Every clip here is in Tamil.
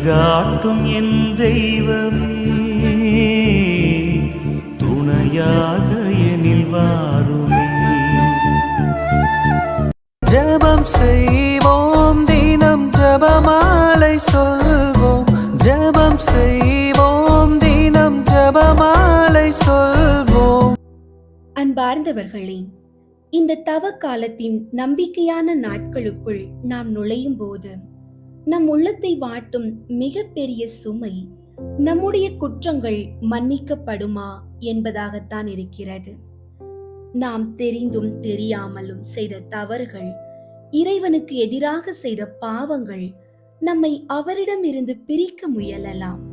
வழிகாட்டும் என் தெய்வமே, துணையாக எனில் வாருமே. ஜெபம் செய்வோம், தினம் ஜெபமாலை சொல்வோம். ஜெபம் செய்வோம், தினம் ஜெபமாலை சொல்வோம். அன்பார்ந்தவர்களே, இந்த தவ காலத்தின் நம்பிக்கையான நாட்களுக்குள் நாம் நுழையும் போது நம் உள்ளத்தை வாட்டும் மிக பெரிய சுமை நம்முடைய குற்றங்கள் மன்னிக்கப்படுமா என்பதாகத்தான் இருக்கிறது. நாம் தெரிந்தும் தெரியாமலும் செய்த தவறுகள், இறைவனுக்கு எதிராக செய்த பாவங்கள் நம்மை அவரிடமிருந்து பிரிக்க முயலலாம்.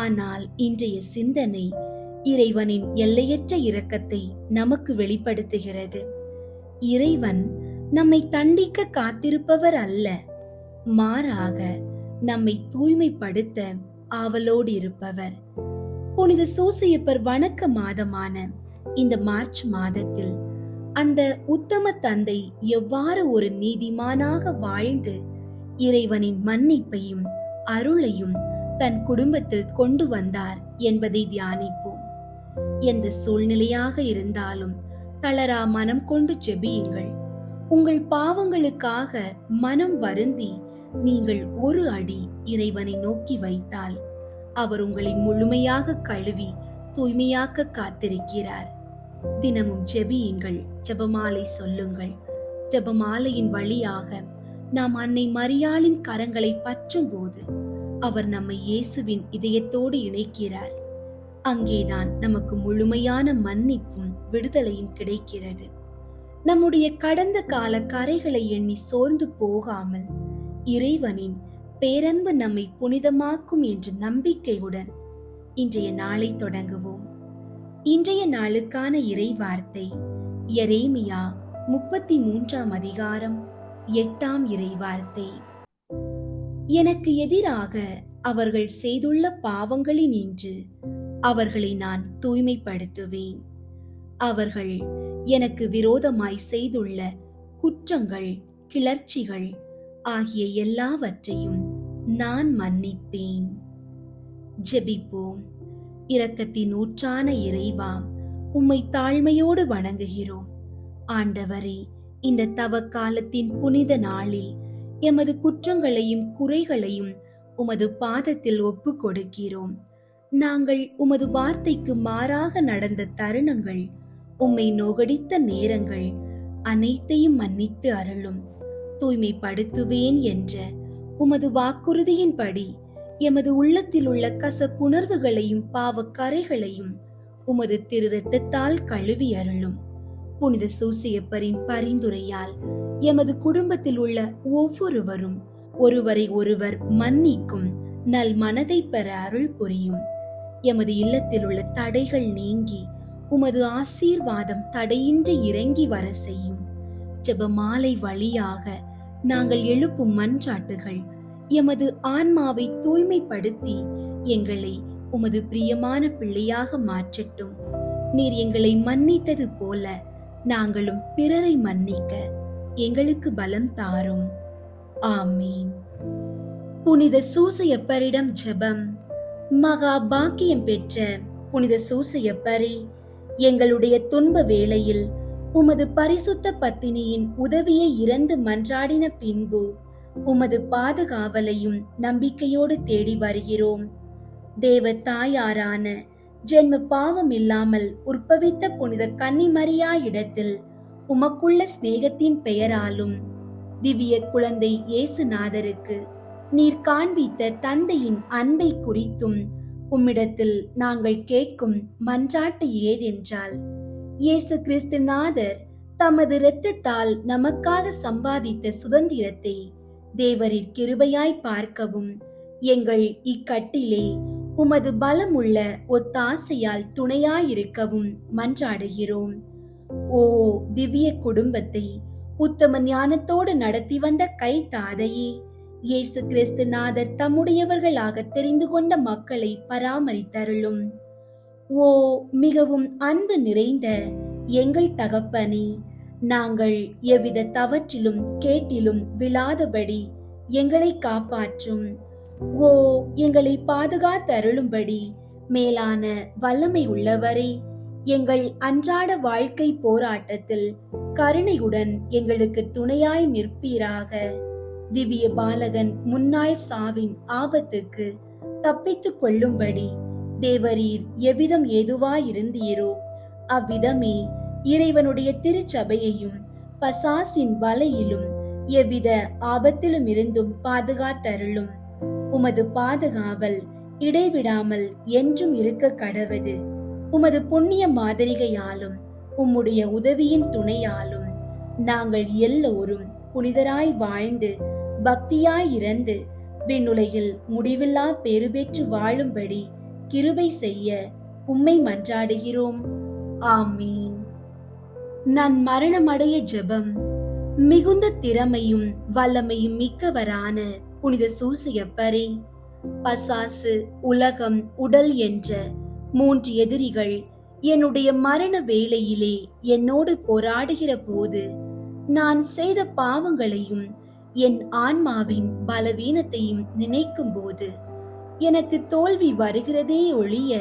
ஆனால் இன்றைய சிந்தனை இறைவனின் எல்லையற்ற இரக்கத்தை நமக்கு வெளிப்படுத்துகிறது. இறைவன் நம்மை தண்டிக்க காத்திருப்பவர் அல்ல, மாறாக நம்மை தூய்மைப்படுத்த ஆவலோடு இருப்பவர். புனித சூசையப்பர் வணக்க மாதமான இந்த மார்ச் மாதத்தில் அந்த உத்தம தந்தை எவ்வாறு ஒரு நீதிமானாக வாழ்ந்து இறைவனின் மன்னிப்பையும் அருளையும் தன் குடும்பத்தில் கொண்டு வந்தார் என்பதை தியானிப்போம். எந்த சூழ்நிலையாக இருந்தாலும் தளரா மனம் கொண்டு ஜெபியுங்கள். உங்கள் பாவங்களுக்காக மனம் வருந்தி நீங்கள் ஒரு அடி இறைவனை நோக்கி வைத்தால் அவர் உங்களை முழுமையாக கழுவி தூய்மையாக்க காத்திருக்கிறார். தினமும் ஜெபியுங்கள், ஜெபமாலை சொல்லுங்கள். ஜெபமாலையின் வழியாக நாம் அன்னை மரியாளின் கரங்களை பற்றும் போது அவர் நம்மை இயேசுவின் இதயத்தோடு இணைக்கிறார். அங்கேதான் நமக்கு முழுமையான மன்னிப்பும் விடுதலையும் கிடைக்கிறது. நம்முடைய கடந்த கால கரைகளை எண்ணி சோர்ந்து போகாமல் இறைவனின் பேரன்பு நம்மை புனிதமாக்கும் என்ற நம்பிக்கையுடன் இன்றைய நாளை தொடங்குவோம். இன்றைய நாளுக்கான இறை வார்த்தை எரேமியா 33ஆம் அதிகாரம் 8ஆம் இறை வார்த்தை. எனக்கு எதிராக அவர்கள் செய்துள்ள பாவங்களினின்று அவர்களை நான் தூய்மைப்படுத்துவேன். அவர்கள் எனக்கு விரோதமாய் செய்துள்ள குற்றங்கள், கிளர்ச்சிகள் ஆகிய எல்லாவற்றையும் நான் மன்னிப்பேன். ஜெபிப்போம். இரக்கத்தின் ஊற்றான இறைவா, உம்மை தாழ்மையோடு வணங்குகிறோம். ஆண்டவரே, இந்த தவ காலத்தின் புனித நாளில் எமது குற்றங்களையும் குறைகளையும் உமது பாதத்தில் ஒப்பு கொடுக்கிறோம். நாங்கள் உமது வார்த்தைக்கு மாறாக நடந்த தருணங்கள், உம்மை நோகடித்த நேரங்கள் அனைத்தையும் மன்னித்து அருளும். தூய்மைப்படுத்துவேன் என்ற உமது வாக்குறுதியின்படி எமது உள்ளத்தில் உள்ள கசப்புணர்வுகளையும் பாவக்கரைகளையும் உமது திரு இரத்தத்தால் கழுவி அருளும். புனித சூசையப்பரின் பரிந்துரையால் எமது குடும்பத்தில் உள்ள ஒவ்வொருவரும் ஒருவரை ஒருவர் மன்னிக்கும் நல் மனதை பெற அருள் புரியும். எமது இல்லத்தில் உள்ள தடைகள் நீங்கி உமது ஆசீர்வாதம் தடையின்றி இறங்கி வர செய்யும். ஜெபமாலை வழியாக நாங்கள் எழுப்பும் மன்றாட்டுகள் எமது ஆன்மாவை தூய்மைப்படுத்தி எங்களை உமது பிரியமான பிள்ளையாக மாற்றட்டும். நீர் எங்களை மன்னித்தது போல நாங்களும் பிறரை மன்னிக்க எங்களுக்கு பலம் தாரும். ஆமீன். புனித சூசையப்பரிடம் ஜெபம். மகா பாக்கியம் பெற்ற புனித சூசையப்பரே, எங்களுடைய துன்ப வேளையில் உமது பரிசுத்த பத்தினியின் உதவியை இறந்து மன்றாடின பின்பு உமது பாதுகாவலையும் நம்பிக்கையோடு தேடி வருகிறோம். தேவ தாயாரான ஜென்ம பாவம் இல்லாமல் உற்பவித்த புனித கன்னிமரியா இடத்தில் உமக்குள்ள சிநேகத்தின் பெயராலும் திவ்ய குழந்தை இயேசுநாதருக்கு நீர் காண்பித்த தந்தையின் அன்பை குறித்தும் உம்மிடத்தில் நாங்கள் கேட்கும் மன்றாட்டு ஏதென்றால், இயேசு கிறிஸ்து நாதர் தமது இரத்தத்தால் நமக்காக சம்பாதித்த சுதந்திரத்தை தேவரின் கிருபையாய் பார்க்கவும் எங்கள் இக்கட்டிலே உமது பலமுள்ள ஒத்தாசையால் துணையாயிருக்கவும் மன்றாடுகிறோம். ஓ திவ்ய குடும்பத்தை உத்தம ஞானத்தோடு நடத்தி வந்த கை தாதையே, இயேசு கிறிஸ்து நாதர் தம்முடையவர்களாக தெரிந்து கொண்ட மக்களை பராமரித்தருளும். ஓ மிகவும் அன்பு நிறைந்த எங்கள் தகப்பனே, நாங்கள் எவ்வித தவற்றிலும் கேட்டிலும் விழாதபடி எங்களை காப்பாற்றும். ஓ, எங்களை பாதுகாத்தருளும்படி மேலான வல்லமை உள்ளவரே, எங்கள் அன்றாட வாழ்க்கை போராட்டத்தில் கருணையுடன் எங்களுக்கு துணையாய் நிற்பீராக. திவ்ய பாலகன் முன்னாள் சாவின் ஆபத்துக்கு தப்பித்துக் கொள்ளும்படி தேவரீர் எவ்விதம் ஏதுவாயிருந்தீரோ அவ்விதமே இறைவனுடைய திருச்சபையையும் பசாசின் வலையிலும் எவ்வித ஆபத்திலும் இருந்தும் பாதுகாத்தருளும். உமது பாதுகாவல் இடைவிடாமல் என்றும் இருக்க கடவது. உமது புண்ணிய மாதிரிகையாலும் உம்முடைய உதவியின் துணையாலும் நாங்கள் எல்லோரும் புனிதராய் வாழ்ந்து பக்தியாய் இறந்து விண்ணுலகில் முடிவில்லா பேறு பெற்று வாழும்படி கிருபை செய்ய உம்மை மன்றாடுகிறோம். ஆமீன். நான் மரணமடைய ஜெபம். மிகுந்த திறமையும் வல்லமையும் மிக்கவரான புனித சூசையப்பரே, பசாசு, உலகம், உடல் என்ற 3 எதிரிகள் என்னுடைய மரண வேளையிலே என்னோடு போராடுகிற போது நான் செய்த பாவங்களையும் என் ஆன்மாவின் பலவீனத்தையும் நினைக்கும் போது எனக்கு தோல்வி வருகிறதே ஒழிய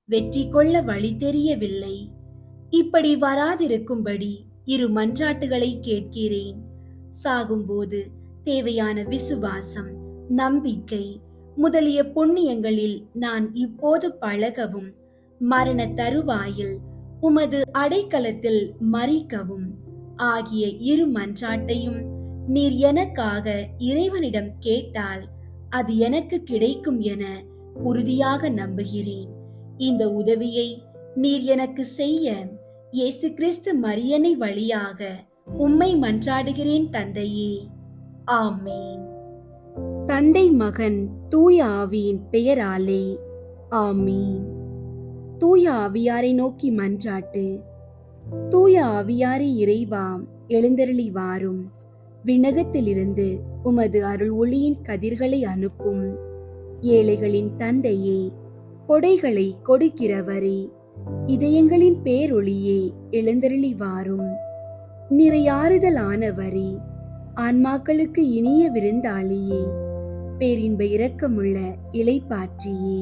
வெற்றி கொள்ள வழி தெரியவில்லை. இப்படி வராதிருக்கும்படி 2 மன்றாட்டுகளை கேட்கிறேன். சாகும்போது தேவையான விசுவாசம், நம்பிக்கை முதலிய புண்ணியங்களில் நான் இப்போது பழகவும், மரண தருவாயில் உமது அடைக்கலத்தில் மரிக்கவும் ஆகிய 2 மன்றாட்டையும் நீர் எனக்காக இறைவனிடம் கேட்டால் அது எனக்கு கிடைக்கும் என உறுதியாக நம்புகிறேன். இந்த உதவியை நீர் எனக்கு செய்ய இயேசு கிறிஸ்து மரியனை வழியாக உம்மை மன்றாடுகிறேன் தந்தையே. ஆமீன். தந்தை, மகன், தூய ஆவியின் பெயராலே ஆமீன். தூய ஆவியாரை நோக்கி மன்றாட்டு. தூய ஆவியாரே இறைவா, எழுந்தருளி வாரும். விண்ணகத்திலிருந்து உமது அருள் ஒளியின் கதிர்களை அனுப்பும். ஏழைகளின் தந்தையே, கொடைகளை கொடுக்கிறவரே, இதயங்களின் பேரொளியே, எழுந்தருளி வாரும். நிறையாறுதலானவரே, ஆன்மாக்களுக்கு இனிய விருந்தாளியே, பேரின்ப இரக்கமுள்ள இளைப்பாற்றியே,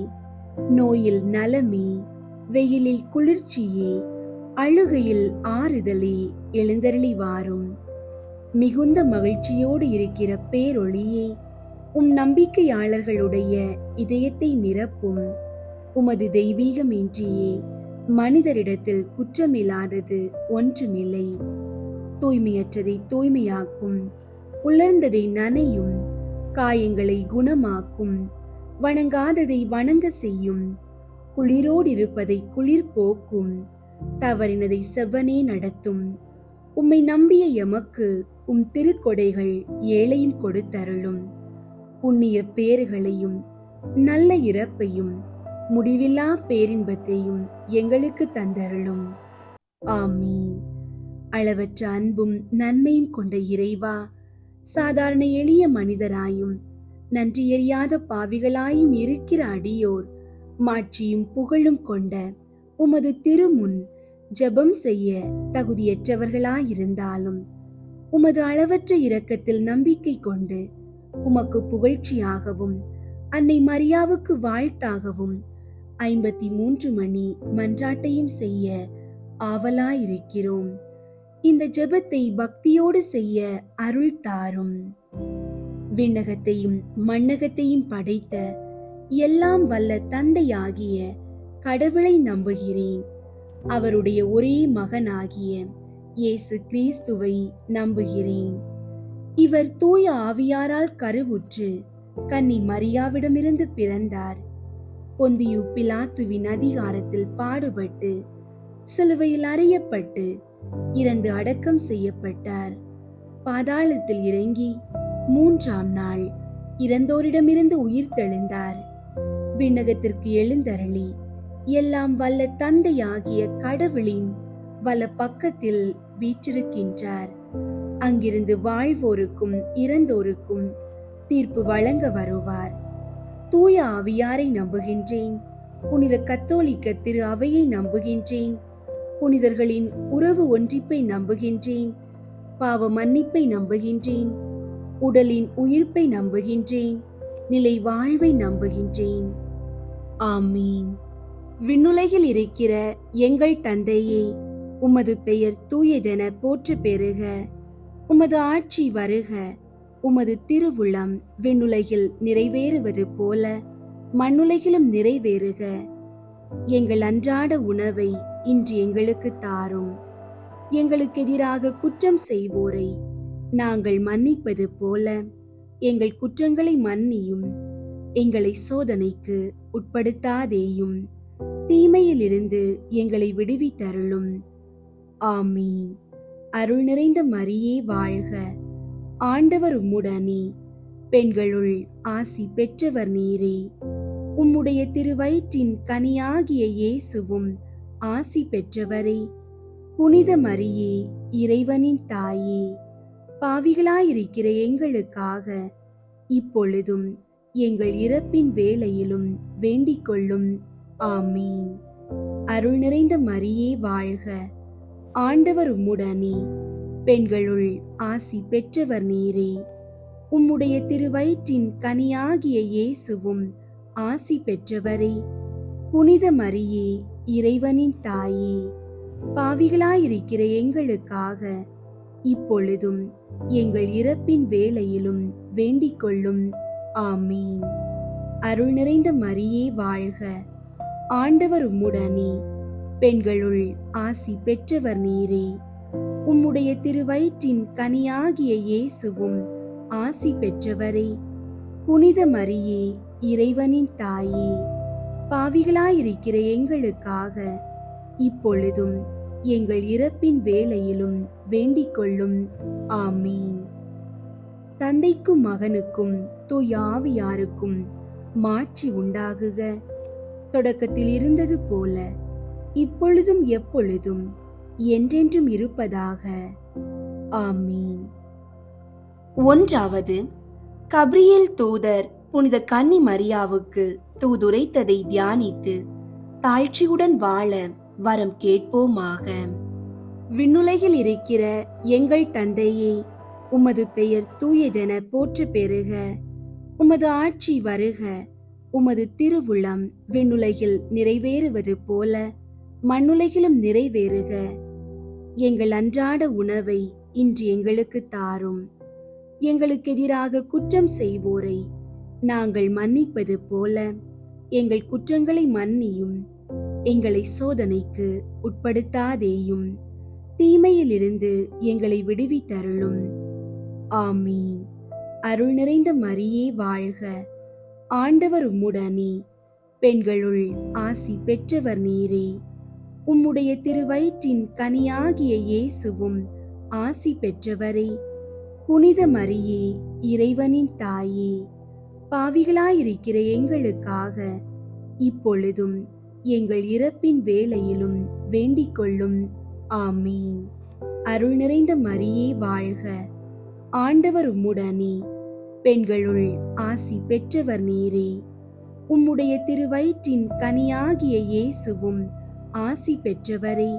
நோயில் நலமே, வெயிலில் குளிர்ச்சியே, அழுகையில் ஆறுதலே, எழுந்தருளி வாரும். மிகுந்த மகிழ்ச்சியோடு இருக்கிற பேரொளியே, நம்பிக்கையாளர்களுடைய இதயத்தை நிரப்பும். உமது தெய்வீகமின்றியே மனிதரிடத்தில் குற்றமில்லாதது ஒன்றுமில்லை. தூய்மையற்றதை தூய்மையாக்கும், உலர்ந்ததை நனையும், காயங்களை குணமாக்கும், வணங்காததை வணங்க செய்யும், குளிரோடிருப்பதை குளிர் போக்கும், தவறினதை செவ்வனே நடத்தும். உம்மை நம்பிய எமக்கு திருக்கொடைகள் ஏழையும் கொடுத்தருளும். புண்ணிய பேறுகளையும் நல்ல இறப்பையும் முடிவில்லா பேரின்பத்தையும் எங்களுக்கு தந்தருளும். ஆமீன். அளவற்ற அன்பும் நன்மையும் கொண்ட இறைவா, சாதாரண எளிய மனிதராயும் நன்றியறியாத பாவிகளாயும் இருக்கிற அடியோர் மாட்சியும் புகழும் கொண்ட உமது திருமுன் ஜெபம் செய்ய தகுதியற்றவர்களாயிருந்தாலும் உமது அளவற்ற இரக்கத்தில் நம்பிக்கை கொண்டு உமக்கு புகழ்ச்சியாகவும் அன்னை மரியாவுக்கு வாழ்த்தாகவும் 53 மணி மன்றாட்டையும் செய்ய ஆவலாயிருக்கிறோம். இந்த ஜெபத்தை பக்தியோடு செய்ய அருள் தாரும். விண்ணகத்தையும் மண்ணகத்தையும் படைத்த எல்லாம் வல்ல தந்தையாகிய கடவுளை நம்புகிறேன். அவருடைய ஒரே மகனாகிய இயேசு கிறிஸ்துவை நம்புகிறேன். இவர் தூய ஆவியாரால் கருவுற்று கன்னி மரியாவிடமிருந்து பிறந்தார். பொந்தியு பிலாத்துவின் அதிகாரத்தில் பாடுபட்டு சிலுவையில் அறையப்பட்டு இறந்து அடக்கம் செய்யப்பட்டார். பாதாளத்தில் இறங்கி 3ஆம் நாள் இறந்தோரிடமிருந்து உயிர் தெழுந்தார். விண்ணகத்திற்கு எழுந்தருளி எல்லாம் வல்ல தந்தையாகிய கடவுளின் வல பக்கத்தில் வீற்றிருக்கின்றார். அங்கிருந்து வாழ்வோருக்கும் இறந்தோருக்கும் தீர்ப்பு வழங்க வருவார். தூய ஆவியாரை நம்புகின்றேன். புனித கத்தோலிக்க திரு அவையை நம்புகின்றேன். புனிதர்களின் உறவு ஒன்றிப்பை நம்புகின்றேன். பாவ மன்னிப்பை நம்புகின்றேன். உடலின் உயிர்ப்பை நம்புகின்றேன். நிலை வாழ்வை நம்புகின்றேன். ஆமீன். விண்ணுலகில் இருக்கிற எங்கள் தந்தையே, உமது பெயர் தூயதென போற்ற பெறுக. உமது ஆட்சி வருக. உமது திருவுளம் விண்ணுலகில் நிறைவேறுவது போல மண்ணுலகிலும் நிறைவேறுக. எங்கள் அன்றாட உணவை இன்று எங்களுக்கு தாரும். எங்களுக்கு எதிராக குற்றம் செய்வோரை நாங்கள் மன்னிப்பது போல எங்கள் குற்றங்களை மன்னியும். எங்களை சோதனைக்கு உட்படுத்தாதேயும், தீமையிலிருந்து எங்களை விடுவித்தருளும். ஆமீன். அருள் நிறைந்த மரியே வாழ்க. ஆண்டவர் உம்முடனே, பெண்களுள் ஆசி பெற்றவர் நீரே. உம்முடைய திருவயிற்றின் கனியாகிய இயேசுவும் ஆசி பெற்றவரே. புனித மரியே, இறைவனின் தாயே, பாவிகளாயிருக்கிற எங்களுக்காக இப்பொழுதும் எங்கள் இறப்பின் வேளையிலும் வேண்டிக் கொள்ளும். ஆமீன். அருள் நிறைந்த மரியே வாழ்க. ஆண்டவர் உம்முடனே, பெண்களுள் ஆசி பெற்றவர் நீரே. உம்முடைய திருவயிற்றின் கனியாகிய இயேசுவும் ஆசி பெற்றவரே. புனித மரியே, இறைவனின் தாயே, பாவிகளாயிருக்கிற எங்களுக்காக இப்பொழுதும் எங்கள் இறப்பின் வேளையிலும் வேண்டிக் கொள்ளும். ஆமீன். அருள் நிறைந்த மரியே வாழ்க. ஆண்டவர் உம்முடனே, பெண்களுள் ஆசி பெற்றவர் நீரே. உம்முடைய திருவயிற்றின் கனியாகிய இயேசுவும் ஆசி பெற்றவரே. புனித மரியே, இறைவனின் தாயே, பாவிகளாயிருக்கிற எங்களுக்காக இப்பொழுதும் எங்கள் இறப்பின் வேளையிலும் வேண்டிக் கொள்ளும். ஆமீன். தந்தைக்கும் மகனுக்கும் தூய ஆவியாருக்கும் மாட்சி உண்டாகுக. தொடக்கத்தில் இருந்தது போல இப்பொழுதும் எப்பொழுதும் என்றென்றும் இருப்பதாக. ஆமீன். ஒன்றாவது, கபிரியேல் தூதர் புனித கன்னி மரியாவுக்கு தூதுரைத்ததை தியானித்து தாழ்ச்சியுடன் வாழ வரம் கேட்போமாக. விண்ணுலகில் இருக்கிற எங்கள் தந்தையே, உமது பெயர் தூயதென போற்ற பெறுக. உமது ஆட்சி வருக. உமது திருவுளம் விண்ணுலகில் நிறைவேறுவது போல மண்ணுலகிலும் நிறைவேறுக. எங்கள் அன்றாட உணவை இன்று எங்களுக்கு தாரும். எங்களுக்கு எதிராக குற்றம் செய்வோரை நாங்கள் மன்னிப்பது போல எங்கள் குற்றங்களை மன்னியும். எங்களை சோதனைக்கு உட்படுத்தாதேயும், தீமையிலிருந்து எங்களை விடுவித்தருளும். ஆமீன். அருள் நிறைந்த மரியே வாழ்க. ஆண்டவர் உம்முடனே, பெண்களுள் ஆசி பெற்றவர் நீரே. உம்முடைய திருவயிற்றின் கனியாகிய இயேசுவும் ஆசி பெற்றவரே. புனித மரியே, இறைவனின் தாயே, பாவிகளாயிருக்கிற எங்களுக்காக இப்பொழுதும் எங்கள் இறப்பின் வேளையிலும் வேண்டிக் கொள்ளும். ஆமீன். அருள் நிறைந்த மரியே வாழ்க. ஆண்டவர் உம்முடனே, பெண்களுள் ஆசி பெற்றவர் நீரே. உம்முடைய திருவயிற்றின் கனியாகிய இயேசுவும் ஆசி பெற்றவரே.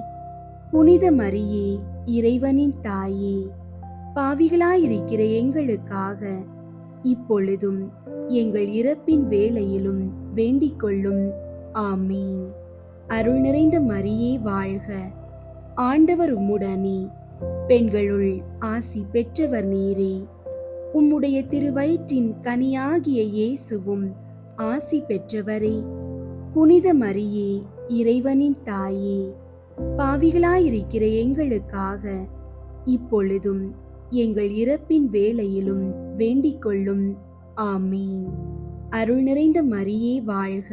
புனித மரியே, இறைவனின் தாயே, பாவிகளாயிருக்கிற எங்களுக்காக இப்பொழுதும் எங்கள் இறப்பின் வேளையிலும் வேண்டிக் கொள்ளும். ஆமீன். அருள் நிறைந்த மரியே வாழ்க. ஆண்டவர் உம்முடனே, பெண்களுள் ஆசி பெற்றவர் நீரே. உம்முடைய திருவயிற்றின் கனியாகிய இயேசுவும் ஆசி பெற்றவரே. புனித மரியே, இறைவனின் தாயே, பாவிகளாயிருக்கிற எங்களுக்காக இப்பொழுதும் எங்கள் இறப்பின் வேளையிலும் வேண்டிக் கொள்ளும். ஆமீன். அருள் நிறைந்த மரியே வாழ்க.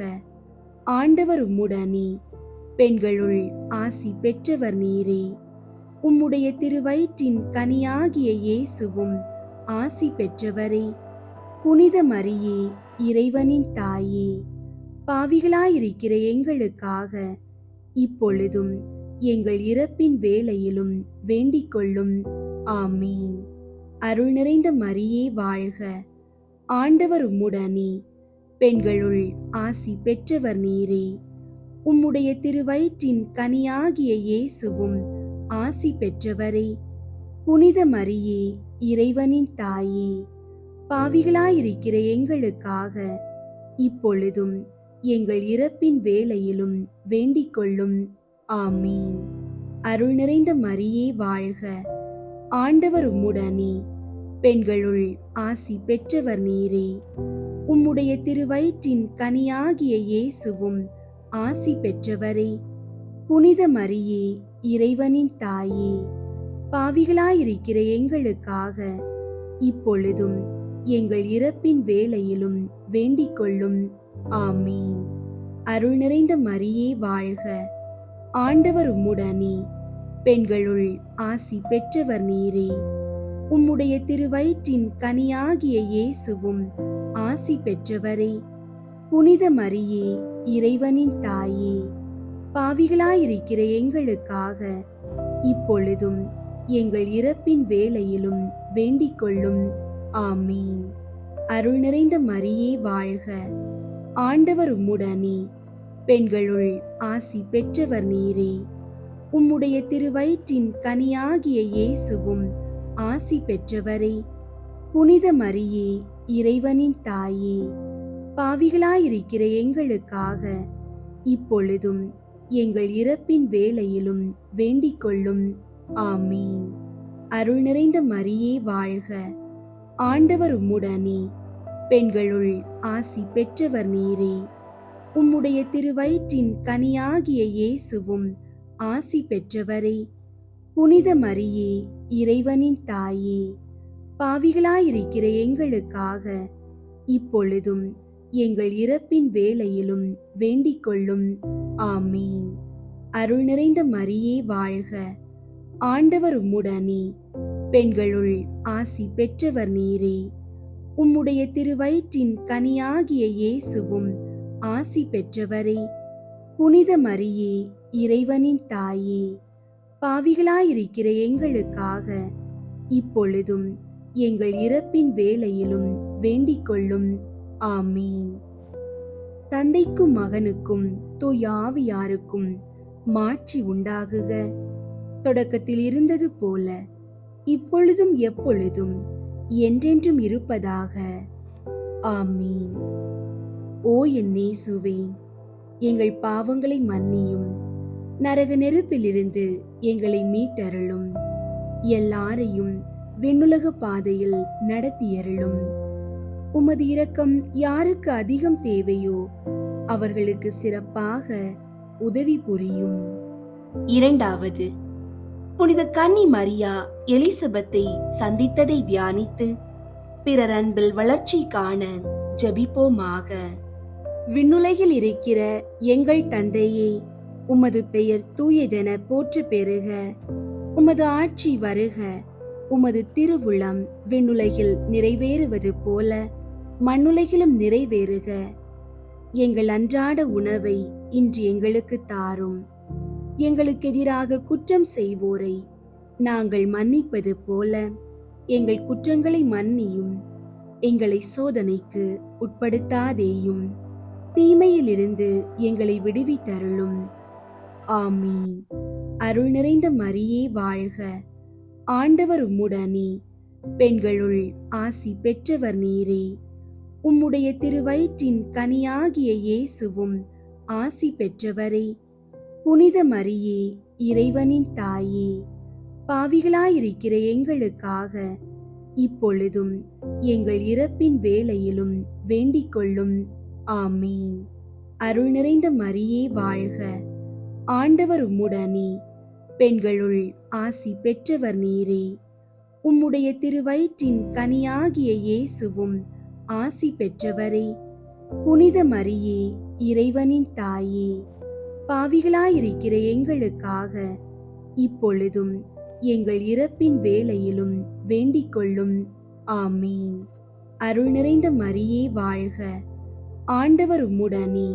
ஆண்டவர் உம்முடனே, பெண்களுள் ஆசி பெற்றவர் நீரே. உம்முடைய திருவயிற்றின் கனியாகிய இயேசுவும் ஆசி பெற்றவரே. புனித மரியே, இறைவனின் தாயே, பாவிகளாயிருக்கிற எங்களுக்காக இப்பொழுதும் எங்கள் இறப்பின் வேளையிலும் வேண்டிக் கொள்ளும். ஆமீன். அருள் நிறைந்த மரியே வாழ்க. ஆண்டவர் உம்முடனே, பெண்களுள் ஆசி பெற்றவர் நீரே. உம்முடைய திருவயிற்றின் கனியாகிய இயேசுவும் ஆசி பெற்றவரே. புனித மரியே, இறைவனின் தாயே, பாவிகளாயிருக்கிற எங்களுக்காக இப்பொழுதும் எங்கள் இறப்பின் வேளையிலும் வேண்டிக் கொள்ளும். ஆமீன். அருள் நிறைந்த மரியே வாழ்க, ஆண்டவர் உம்முடனே, பெண்களுள் ஆசி பெற்றவர் நீரே. உம்முடைய திருவயிற்றின் கனியாகிய இயேசுவும் ஆசி பெற்றவரே. புனித மரியே, இறைவனின் தாயே, பாவிகளாயிருக்கிற எங்களுக்காக இப்பொழுதும் எங்கள் இறப்பின் வேளையிலும் வேண்டிக் கொள்ளும். ஆமீன். அருள் நிறைந்த மரியே வாழ்க, ஆண்டவர் உம்முடனே, பெண்களுள் ஆசி பெற்றவர் நீரே. உம்முடைய திருவயிற்றின் கனியாகிய இயேசுவும் ஆசி பெற்றவரே. புனித மரியே, இறைவனின் தாயே, பாவிகளாயிருக்கிற எங்களுக்காக இப்பொழுதும் எங்கள் இறப்பின் வேளையிலும் வேண்டிக் கொள்ளும். ஆமீன். அருள் நிறைந்த மரியே வாழ்க, ஆண்டவர் உம்முடனே, பெண்களுள் ஆசி பெற்றவர் நீரே. உம்முடைய திருவயிற்றின் கனியாகிய இயேசுவும் ஆசி பெற்றவரே. புனித மரியே, இறைவனின் தாயே, பாவிகளாயிருக்கிற எங்களுக்காக இப்பொழுதும் எங்கள் இறப்பின் வேளையிலும் வேண்டிக் கொள்ளும். ஆமீன். அருள் நிறைந்த மரியே வாழ்க, ஆண்டவர் உம்முடனே, பெண்களுள் ஆசி பெற்றவர் நீரே. உம்முடைய திருவயிற்றின் கனியாகிய இயேசுவும் ஆசி பெற்றவரே. புனித மரியே, இறைவனின் தாயே, பாவிகளாயிருக்கிற எங்களுக்காக இப்பொழுதும் எங்கள் இறப்பின் வேளையிலும் வேண்டிக் கொள்ளும். ஆமீன். அருள் நிறைந்த மரியே வாழ்க, ஆண்டவர் உம்முடனே, பெண்களுள் ஆசி பெற்றவர் நீரே. உம்முடைய திருவயிற்றின் கனியாகிய இயேசுவும் ஆசி பெற்றவரே. புனித மரியே, இறைவனின் தாயே, பாவிகளாயிருக்கிற எங்களுக்காக இப்பொழுதும் எங்கள் இறப்பின் வேளையிலும் வேண்டிக் கொள்ளும். ஆமீன். தந்தைக்கும் மகனுக்கும் தூய ஆவியாருக்கும் மாட்சி உண்டாகுக. தொடக்கத்தில் இருந்தது போல இப்பொழுதும் எப்பொழுதும் என்றென்றும் இருப்பதாக. ஆமீன். ஓ என் இயேசுவே, எங்கள் பாவங்களை மன்னியும், நரக நெருப்பிலிருந்து எங்களை மீட்டருளும், எல்லாரையும் விண்ணுலக பாதையில் நடத்தியருளும். உமது இரக்கம் யாருக்கு அதிகம் தேவையோ அவர்களுக்கு சிறப்பாக உதவி புரியும். இரண்டாவது, புனித கன்னி மரியா எலிசபெத்தை சந்தித்ததை தியானித்து பிறர் அன்பில் வளர்ச்சி காண ஜெபிப்போமாக. விண்ணுலகில் இருக்கிற எங்கள் தந்தையே, உமது பெயர் தூயதென போற்று பெறுக. உமது ஆட்சி வருக. உமது திருவுளம் விண்ணுலகில் நிறைவேறுவது போல மண்ணுலகிலும் நிறைவேறுக. எங்கள் அன்றாட உணவை இன்று எங்களுக்கு தாரும். எங்களுக்கு எதிராக குற்றம் செய்வோரை நாங்கள் மன்னிப்பது போல எங்கள் குற்றங்களை மன்னியும். எங்களை சோதனைக்கு உட்படுத்தாதேயும், தீமையிலிருந்து எங்களை விடுவித்தருளும். ஆமீன். அருள் நிறைந்த மரியே வாழ்க, ஆண்டவர் உம்முடனே, பெண்களுள் ஆசி பெற்றவர் நீரே. உம்முடைய திருவயிற்றின் கனியாகிய இயேசுவும் ஆசி பெற்றவரே. புனித மரியே, இறைவனின் தாயே, பாவிகளாயிருக்கிற எங்களுக்காக இப்பொழுதும் எங்கள் இறப்பின் வேளையிலும் வேண்டிக் கொள்ளும். ஆமீன். அருள் நிறைந்த மரியே வாழ்க, ஆண்டவர் உம்முடனே, பெண்களுள் ஆசி பெற்றவர் நீரே. உம்முடைய திருவயிற்றின் கனியாகிய இயேசுவும் ஆசி பெற்றவரே. புனித மரியே, இறைவனின் தாயே, பாவிகளாயிருக்கிற எங்களுக்காக இப்பொழுதும் எங்கள் இறப்பின் வேளையிலும் வேண்டிக் கொள்ளும். ஆமீன். அருள் நிறைந்த மரியே வாழ்க, ஆண்டவர் உம்முடனே,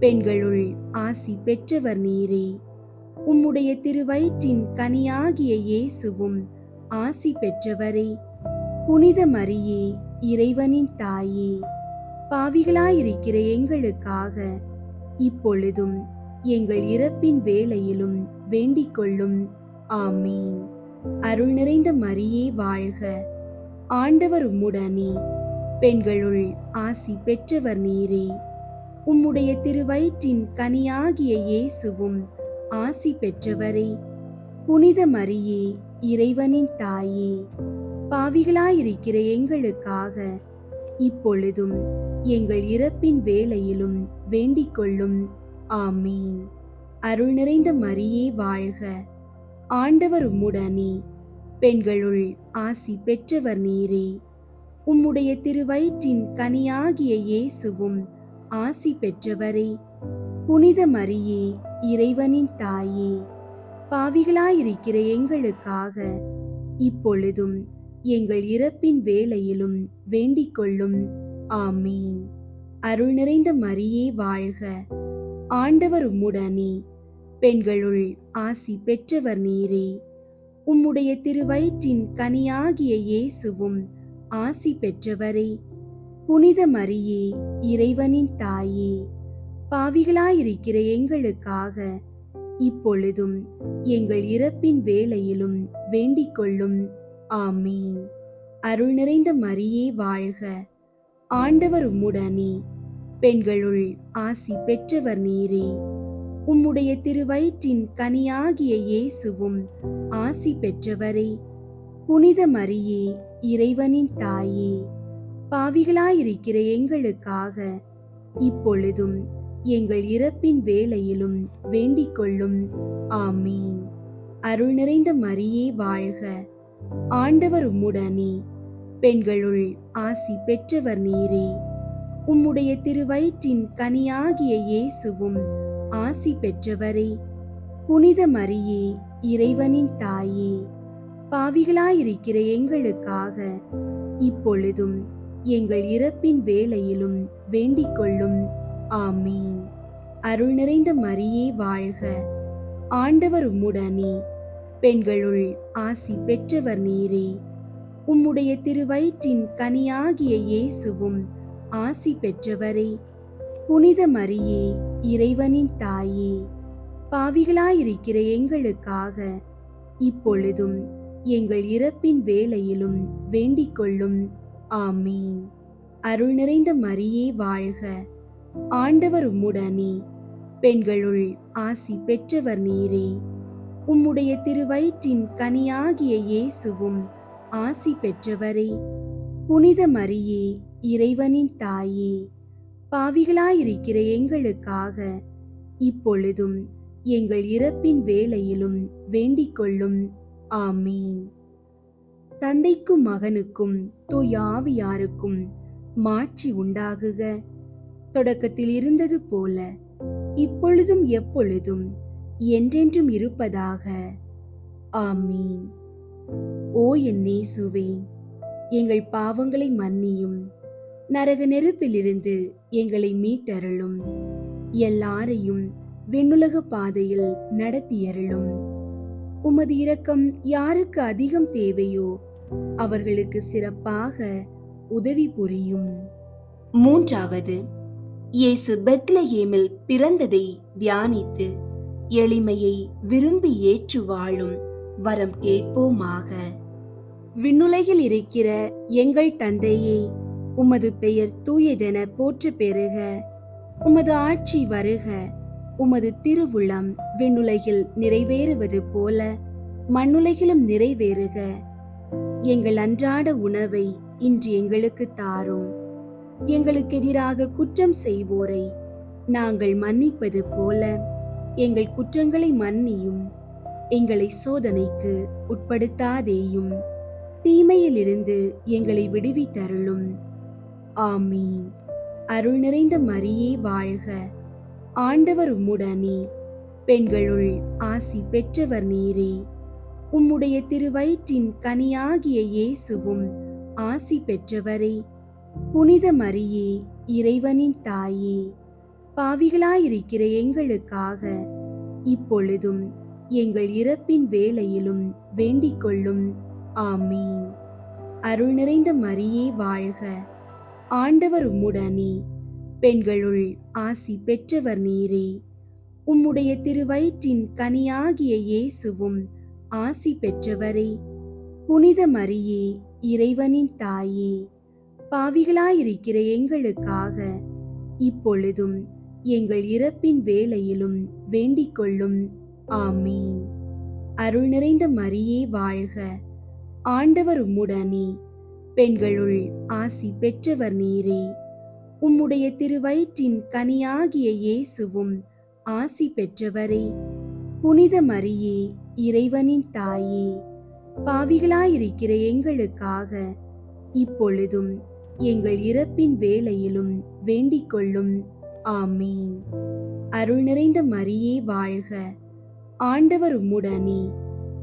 பெண்களுள் ஆசி பெற்றவர் நீரே. உம்முடைய திருவயிற்றின் கனியாகிய இயேசுவும் ஆசி பெற்றவரே. புனித மரியே, இறைவனின் தாயே, பாவிகளாயிருக்கிற எங்களுக்காக இப்பொழுதும் எங்கள் இறப்பின் வேளையிலும் வேண்டிக் கொள்ளும். ஆமீன். அருள் நிறைந்த மரியே வாழ்க, ஆண்டவர் உம்முடனே, பெண்களுள் ஆசி பெற்றவர் நீரே. உம்முடைய திருவயிற்றின் கனியாகிய இயேசுவும் ஆசி பெற்றவரே. புனித மரியே, இறைவனின் தாயே, பாவிகளாயிருக்கிற எங்களுக்காக இப்பொழுதும் எங்கள் இறப்பின் வேளையிலும் வேண்டிக் கொள்ளும். ஆமீன். அருள் நிறைந்த மரியே வாழ்க. ஆண்டவர் உம்முடனே. பெண்களுள் ஆசி பெற்றவர் நீரே. உம்முடைய திருவயிற்றின் கனியாகிய இயேசுவும் ஆசி பெற்றவரே. புனித மரியே, இறைவனின் தாயே, பாவிகளாயிருக்கிற எங்களுக்காக இப்பொழுதும் எங்கள் இறப்பின் வேளையிலும் வேண்டிக் கொள்ளும். ஆமீன். அருள் நிறைந்த மரியே வாழ்க. ஆண்டவர் உம்முடனே. பெண்களுள் ஆசி பெற்றவர் நீரே. உம்முடைய திருவயிற்றின் கனியாகிய இயேசுவும் ஆசி பெற்றவரே. புனித மரியே, இறைவனின் தாயே, பாவிகளாயிருக்கிற எங்களுக்காக இப்பொழுதும் எங்கள் இறப்பின் வேளையிலும் வேண்டிக் கொள்ளும். ஆமீன். அருள் நிறைந்த மரியே வாழ்க. ஆண்டவர் உம்முடனே. பெண்களுள் ஆசி பெற்றவர் நீரே. உம்முடைய திருவயிற்றின் கனியாகிய இயேசுவும் ஆசி பெற்றவரே. புனித மரியே, இறைவனின் தாயே, பாவிகளாயிருக்கிற எங்களுக்காக இப்பொழுதும் எங்கள் இறப்பின் வேளையிலும் வேண்டிக் கொள்ளும். ஆமீன். அருள் நிறைந்த மரியே வாழ்க. ஆண்டவர் உம்முடனே. பெண்களுள் ஆசி பெற்றவர் நீரே. உம்முடைய திருவயிற்றின் கனியாகிய இயேசுவும் ஆசி பெற்றவரே. புனித மரியே, இறைவனின் தாயே, பாவிகளாயிருக்கிற எங்களுக்காக இப்பொழுதும் எங்கள் இறப்பின் வேளையிலும் வேண்டிக் கொள்ளும். ஆமீன். அருள் நிறைந்த மரியே வாழ்க. ஆண்டவர் உம்முடனே. பெண்களுள் ஆசி பெற்றவர் நீரே. உம்முடைய திருவயிற்றின் கனியாகிய இயேசுவும் ஆசி பெற்றவரே. புனித மரியே, இறைவனின் தாயே, பாவிகளாயிருக்கிற எங்களுக்காக இப்பொழுதும் எங்கள் இறப்பின் வேளையிலும் வேண்டிக் கொள்ளும். ஆமீன். அருள் நிறைந்த மரியே வாழ்க. ஆண்டவர் உம்முடனே. பெண்களுள் ஆசி பெற்றவர் நீரே. உம்முடைய திருவயிற்றின் கனியாகிய இயேசுவும் ஆசி பெற்றவரே. புனித மரியே, இறைவனின் தாயே, பாவிகளாயிருக்கிற எங்களுக்காக இப்பொழுதும் எங்கள் இறப்பின் வேளையிலும் வேண்டிக் கொள்ளும். ஆமீன். தந்தைக்கும் மகனுக்கும் தூய ஆவியாருக்கும் மாட்சி உண்டாகுக. தொடக்கத்தில் இருந்தது போல இப்பொழுதும் எப்பொழுதும் என்றென்றும் இருப்பதாக. ஆமீன். ஓ என் இயேசுவே, எங்கள் பாவங்களை மன்னியும், நரக நெருப்பிலிருந்து எங்களை மீட்டருளும், எல்லாரையும் விண்ணுலக பாதையில் நடத்தியருளும். உமது இரக்கம் யாருக்கு அதிகம் தேவையோ அவர்களுக்கு சிறப்பாக உதவி புரியும். மூன்றாவது, இயேசு பெத்லகேமில் பிறந்ததை தியானித்து எளிமையை விரும்பி ஏற்று வாழும் வரம் கேட்போமாக. விண்ணுலகில் இருக்கிற எங்கள் தந்தையே, உமது பெயர் தூயதென போற்ற பெறுக. உமது ஆட்சி வருக. உமது திருவுளம் விண்ணுலகில் நிறைவேறுவது போல மண்ணுலகிலும் நிறைவேறுக. எங்கள் அன்றாட உணவை இன்று எங்களுக்கு தாரும். எங்களுக்கு எதிராக குற்றம் செய்வோரை நாங்கள் மன்னிப்பது போல எங்கள் குற்றங்களை மன்னியும். எங்களை சோதனைக்கு உட்படுத்தாதேயும், தீமையிலிருந்து எங்களை விடுவித்தருளும். ஆமீன். அருள் நிறைந்த மரியே வாழ்க. ஆண்டவர் உம்முடனே. பெண்களுள் ஆசி பெற்றவர் நீரே. உம்முடைய திருவயிற்றின் கனியாகிய இயேசுவும் ஆசி பெற்றவரே. புனித மரியே, இறைவனின் தாயே, பாவிகளாயிருக்கிற எங்களுக்காக இப்பொழுதும் எங்கள் இறப்பின் வேளையிலும் வேண்டிக் கொள்ளும். ஆமீன். அருள் நிறைந்த மரியே வாழ்க. ஆண்டவர் உம்முடனே. பெண்களுள் ஆசி பெற்றவர் நீரே. உம்முடைய திருவயிற்றின் கனியாகிய இயேசுவும் ஆசி பெற்றவரே. புனித மரியே, இறைவனின் தாயே, பாவிகளாயிருக்கிற எங்களுக்காக இப்பொழுதும் எங்கள் இறப்பின் வேளையிலும் வேண்டிக் கொள்ளும். ஆமீன். அருள் நிறைந்த மரியே வாழ்க, ஆண்டவர் உம்முடனே, பெண்களுள் ஆசி பெற்றவர் நீரே. உம்முடைய திருவயிற்றின் கனியாகிய இயேசுவும் ஆசி பெற்றவரே. புனித மரியே, இறைவனின் தாயே, பாவிகளாயிருக்கிற எங்களுக்காக இப்பொழுதும் எங்கள் இறப்பின் வேளையிலும் வேண்டிக் கொள்ளும். ஆமீன். அருள் நிறைந்த மரியே வாழ்க, ஆண்டவர் உம்முடனே,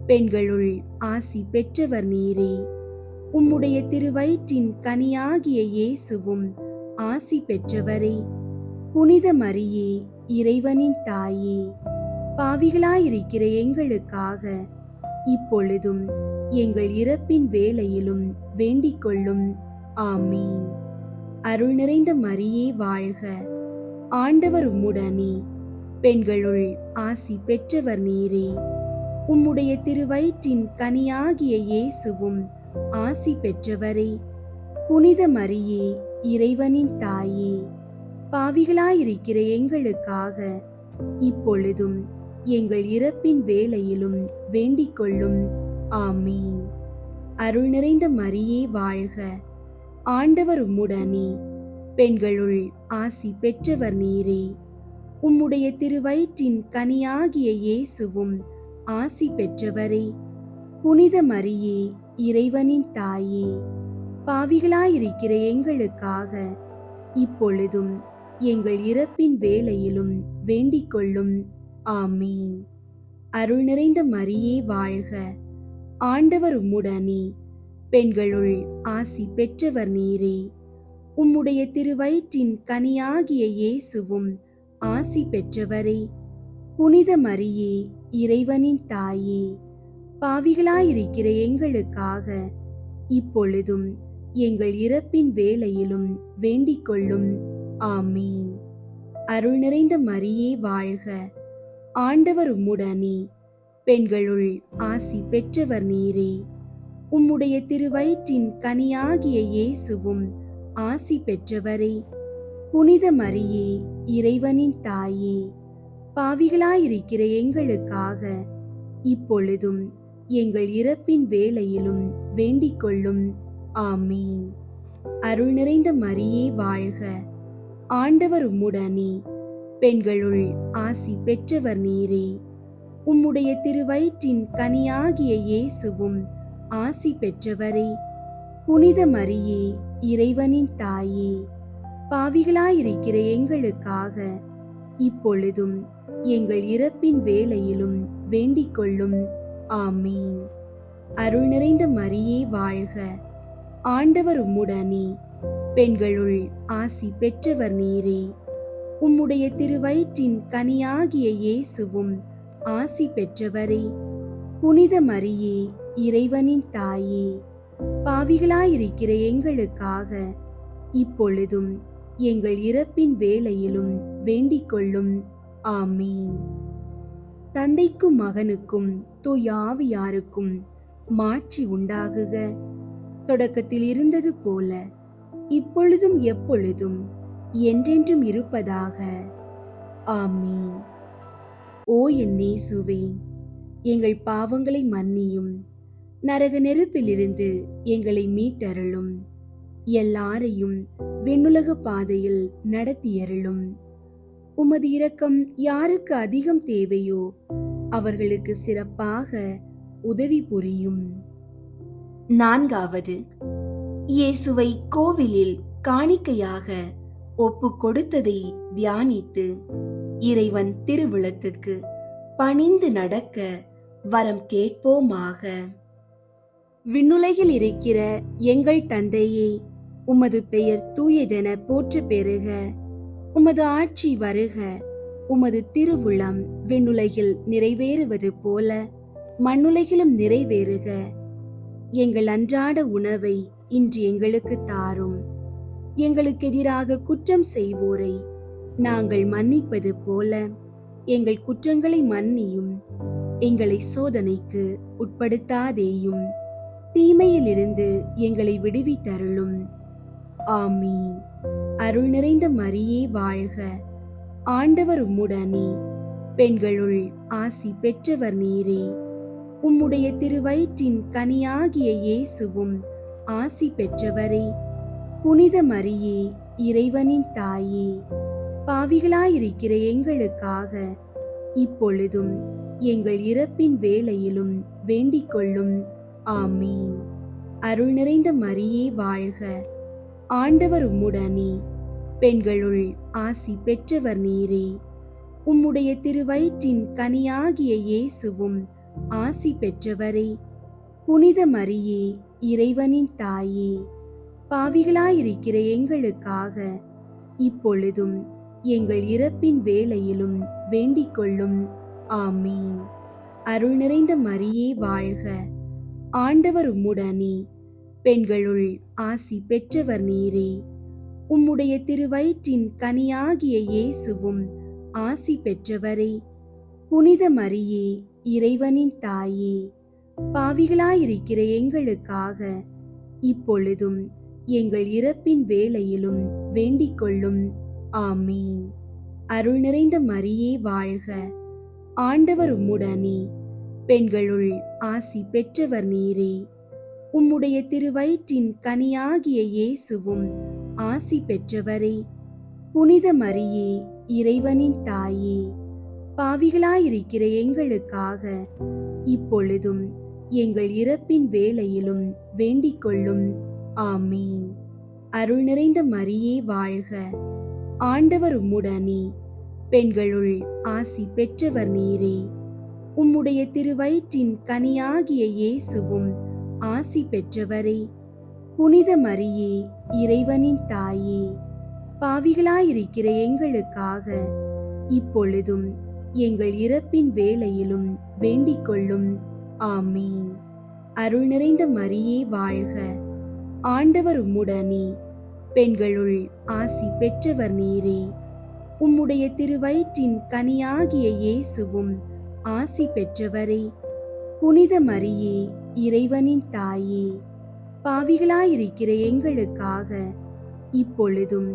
பெண்களுள் ஆசி பெற்றவர் நீரே. உம்முடைய திருவயிற்றின் கனியாகிய இயேசுவும் ஆசி பெற்றவரே. புனித மரியே, இறைவனின் தாயே, பாவிகளாயிருக்கிற எங்களுக்காக இப்பொழுதும் எங்கள் இறப்பின் வேளையிலும் வேண்டிக் கொள்ளும். ஆமீன். அருள் நிறைந்த மரியே வாழ்க, ஆண்டவர் உம்முடனே, பெண்களுள் ஆசி பெற்றவர் நீரே. உம்முடைய திருவயிற்றின் கனியாகிய இயேசுவும் ஆசி பெற்றவரே. புனித மரியே, இறைவனின் தாயே, பாவிகளாயிருக்கிற எங்களுக்காக இப்பொழுதும் எங்கள் இறப்பின் வேளையிலும் வேண்டிக் கொள்ளும். ஆமீன். அருள் நிறைந்த மரியே வாழ்க, ஆண்டவர் உம்முடனே, பெண்களுள் ஆசி பெற்றவர் நீரே. உம்முடைய திருவயிற்றின் கனியாகிய இயேசுவும் ஆசி பெற்றவரே. புனித மரியே, இறைவனின் தாயே, பாவிகளாயிருக்கிற எங்களுக்காக இப்பொழுதும் எங்கள் இறப்பின் வேளையிலும் வேண்டிக் கொள்ளும். ஆமீன். அருள் நிறைந்த மரியே வாழ்க, ஆண்டவர் உம்முடனே, பெண்களுள் ஆசி பெற்றவர் நீரே. உம்முடைய திருவயிற்றின் கனியாகிய இயேசுவும் ஆசி பெற்றவரே. புனித மரியே, இறைவனின் தாயே, பாவிகளாயிருக்கிற எங்களுக்காக இப்பொழுதும் எங்கள் இறப்பின் வேளையிலும் வேண்டிக் கொள்ளும். ஆமீன். அருள் நிறைந்த மரியே வாழ்க, ஆண்டவர் உம்முடனே, பெண்களுள் ஆசி பெற்றவர் நீரே. உம்முடைய திருவயிற்றின் கனியாகிய இயேசுவும் ஆசி பெற்றவரே. புனித மரியே, இறைவனின் தாயே, பாவிகளாயிருக்கிற எங்களுக்காக இப்பொழுதும் எங்கள் இறப்பின் வேளையிலும் வேண்டிக் கொள்ளும். ஆமீன். அருள் நிறைந்த மரியே வாழ்க, ஆண்டவர் உம்முடனே, பெண்களுள் ஆசி பெற்றவர் நீரே. உம்முடைய திருவயிற்றின் கனியாகிய இயேசுவும் ஆசி பெற்றவரே. புனித மரியே, இறைவனின் தாயே, பாவிகளாயிருக்கிற எங்களுக்காக இப்பொழுதும் எங்கள் இறப்பின் வேளையிலும் வேண்டிக் கொள்ளும். ஆமீன். அருள் நிறைந்த மரியே வாழ்க, ஆண்டவர் உம்முடனே, பெண்களுள் ஆசி பெற்றவர் நீரே. உம்முடைய திருவயிற்றின் கனியாகிய இயேசுவும் ஆசி பெற்றவரே. புனித மரியே, இறைவனின் தாயே, பாவிகளாயிருக்கிற எங்களுக்காக இப்பொழுதும் எங்கள் இறப்பின் வேளையிலும் வேண்டிக் கொள்ளும். ஆமீன். தந்தைக்கும் மகனுக்கும் தூய ஆவியாருக்கும் மாட்சி உண்டாகுக. தொடக்கத்தில் இருந்தது போல இப்பொழுதும் எப்பொழுதும் என்றென்றும் இருப்பதாக. ஆமீன். ஓ என் இயேசுவே, எங்கள் பாவங்களை மன்னியும், நரக நெருப்பிலிருந்து எங்களை மீட்டருளும், எல்லாரையும் விண்ணுலக பாதையில் நடத்தியருளும். உமது இரக்கம் யாருக்கு அதிகம் தேவையோ அவர்களுக்கு சிறப்பாக உதவி புரியும். 4வது, இயேசுவை கோவிலில் காணிக்கையாக ஒப்பு கொடுத்ததை தியானித்து இறைவன் திருவிழத்துக்கு பணிந்து நடக்க வரம் கேட்போமாக. விண்ணுலகில் இருக்கிற எங்கள் தந்தையே, உமது பெயர் தூயதென போற்று பெறுக. உமது ஆட்சி வருக. உமது திருவுளம் விண்ணுலகில் நிறைவேறுவது போல மண்ணுலகிலும் நிறைவேறுக. எங்கள் அன்றாட உணவை இன்று எங்களுக்கு தாரும். எங்களுக்கு எதிராக குற்றம் செய்வோரை நாங்கள் மன்னிப்பது போல எங்கள் குற்றங்களை மன்னியும். எங்களை சோதனைக்கு உட்படுத்தாதேயும், தீமையிலிருந்து எங்களை விடுவித்தருளும். ஆமீன். அருள் நிறைந்த மரியே வாழ்க, ஆண்டவர் உம்முடனே, பெண்களுள் ஆசி பெற்றவர் நீரே. உம்முடைய திருவயிற்றின் கனியாகிய இயேசுவும் ஆசி பெற்றவரே. புனித மரியே, இறைவனின் தாயே, பாவிகளாயிருக்கிற எங்களுக்காக இப்பொழுதும் எங்கள் இறப்பின் வேளையிலும் வேண்டிக் கொள்ளும். ஆமீன். அருள் நிறைந்த மரியே வாழ்க, ஆண்டவர் உம்முடனே, பெண்களுள் ஆசி பெற்றவர் நீரே. உம்முடைய திருவயிற்றின் கனியாகிய இயேசுவும் ஆசி பெற்றவரே. புனித மரியே, இறைவனின் தாயே, பாவிகளாயிருக்கிற எங்களுக்காக இப்பொழுதும் எங்கள் இறப்பின் வேளையிலும் வேண்டிக் கொள்ளும். ஆமீன். அருள் நிறைந்த மரியே வாழ்க, ஆண்டவர் உம்முடனே, பெண்களுள் ஆசி பெற்றவர் நீரே. உம்முடைய திருவயிற்றின் கனியாகிய இயேசுவும் ஆசி பெற்றவரே. புனித மரியே, இறைவனின் தாயே, பாவிகளாயிருக்கிற எங்களுக்காக இப்பொழுதும் எங்கள் இறப்பின் வேளையிலும் வேண்டிக் கொள்ளும். ஆமீன். அருள் நிறைந்த மரியே வாழ்க, ஆண்டவர் உம்முடனே, பெண்களுள் ஆசி பெற்றவர் நீரே. உம்முடைய திருவயிற்றின் கனியாகிய இயேசுவும் ஆசி பெற்றவரே. புனித மரியே, இறைவனின் தாயே, பாவிகளாயிருக்கிற எங்களுக்காக இப்பொழுதும் எங்கள் இறப்பின் வேளையிலும் வேண்டிக் கொள்ளும். ஆமீன். அருள் நிறைந்த மரியே வாழ்க, ஆண்டவர் உம்முடனே, பெண்களுள் ஆசி பெற்றவர் நீரே. உம்முடைய திருவயிற்றின் கனியாகிய இயேசுவும் ஆசி பெற்றவரே. புனித மரியே, இறைவனின் தாயே, பாவிகளாயிருக்கிற எங்களுக்காக இப்பொழுதும் எங்கள் இறப்பின் வேளையிலும் வேண்டிக் கொள்ளும். ஆமீன். அருள் நிறைந்த மரியே வாழ்க, ஆண்டவர் உம்முடனே, பெண்களுள் ஆசி பெற்றவர் நீரே. உம்முடைய திருவயிற்றின் கனியாகிய இயேசுவும் ஆசி பெற்றவரே. புனித மரியே, இறைவனின் தாயே, பாவிகளாயிருக்கிற எங்களுக்காக இப்பொழுதும்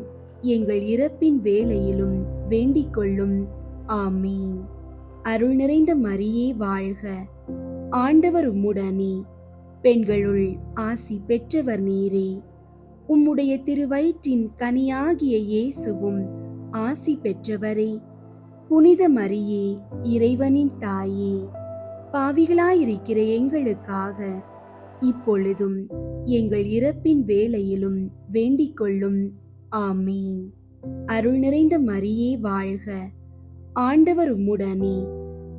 எங்கள் இறப்பின் வேளையிலும் வேண்டிக் கொள்ளும். ஆமீன். அருள் நிறைந்த மரியே வாழ்க, ஆண்டவர் உம்முடனே, பெண்களுள் ஆசி பெற்றவர் நீரே. உம்முடைய திருவயிற்றின் கனியாகிய இயேசுவும் ஆசி பெற்றவரே. புனித மரியே, இறைவனின் தாயே, பாவிகளாயிருக்கிற எங்களுக்காக இப்பொழுதும் எங்கள் இறப்பின் வேளையிலும் வேண்டிக் கொள்ளும். ஆமீன். அருள் நிறைந்த மரியே வாழ்க, ஆண்டவர் உம்முடனே,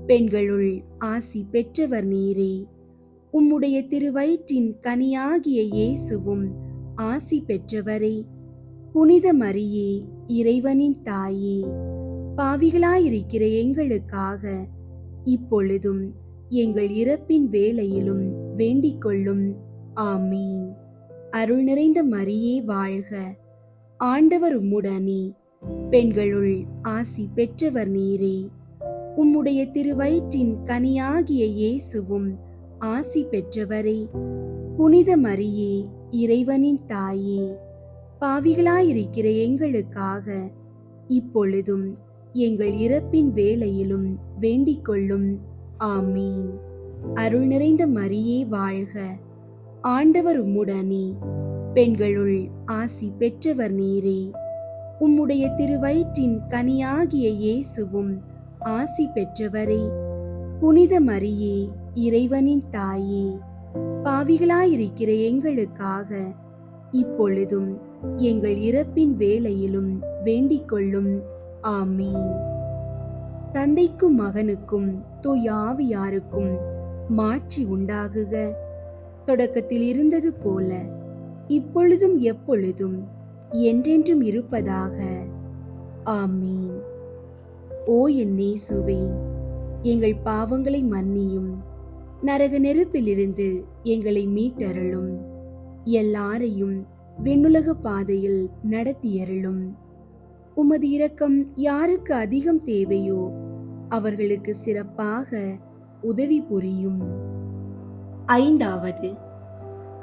பெண்களுள் ஆசி பெற்றவர் நீரே. உம்முடைய திருவயிற்றின் கனியாகிய இயேசுவும் ஆசி பெற்றவரே. புனித மரியே, இறைவனின் தாயே, பாவிகளாயிருக்கிற எங்களுக்காக இப்பொழுதும் எங்கள் இறப்பின் வேளையிலும் வேண்டிக் கொள்ளும். ஆமீன். அருள் நிறைந்த மரியே வாழ்க, ஆண்டவர் உம்முடனே, பெண்களுள் ஆசி பெற்றவர் நீரே. உம்முடைய திருவயிற்றின் கனியாகிய இயேசுவும் ஆசி பெற்றவரே. புனித மரியே, இறைவனின் தாயே, பாவிகளாயிருக்கிற எங்களுக்காக இப்பொழுதும் எங்கள் இறப்பின் வேளையிலும் வேண்டிக் கொள்ளும். ஆமீன். அருள் நிறைந்த மரியே வாழ்க, ஆண்டவர் உம்முடனே, பெண்களுள் ஆசி பெற்றவர் நீரே. உம்முடைய திருவயிற்றின் கனியாகிய இயேசுவும் ஆசி பெற்றவரே. புனித மரியே, இறைவனின் தாயே, பாவிகளாயிருக்கிற எங்களுக்காக இப்பொழுதும் எங்கள் இறப்பின் வேளையிலும் வேண்டிக் கொள்ளும். ஆமீன். தந்தைக்கும் மகனுக்கும் தூய ஆவியாருக்கும் மாட்சி உண்டாகுக. தொடக்கத்தில் இருந்தது போல இப்பொழுதும் எப்பொழுதும் என்றென்றும் இருப்பதாக. ஆமீன். ஓ என் இயேசுவே, எங்கள் பாவங்களை மன்னியும், நரக நெருப்பிலிருந்து எங்களை மீட்டருளும், எல்லாரையும் விண்ணுலக பாதையில் நடத்தியருளும். உமது இரக்கம் யாருக்கு அதிகம் தேவையோ அவர்களுக்கு சிறப்பாக உதவி புரியும். ஐந்தாவது,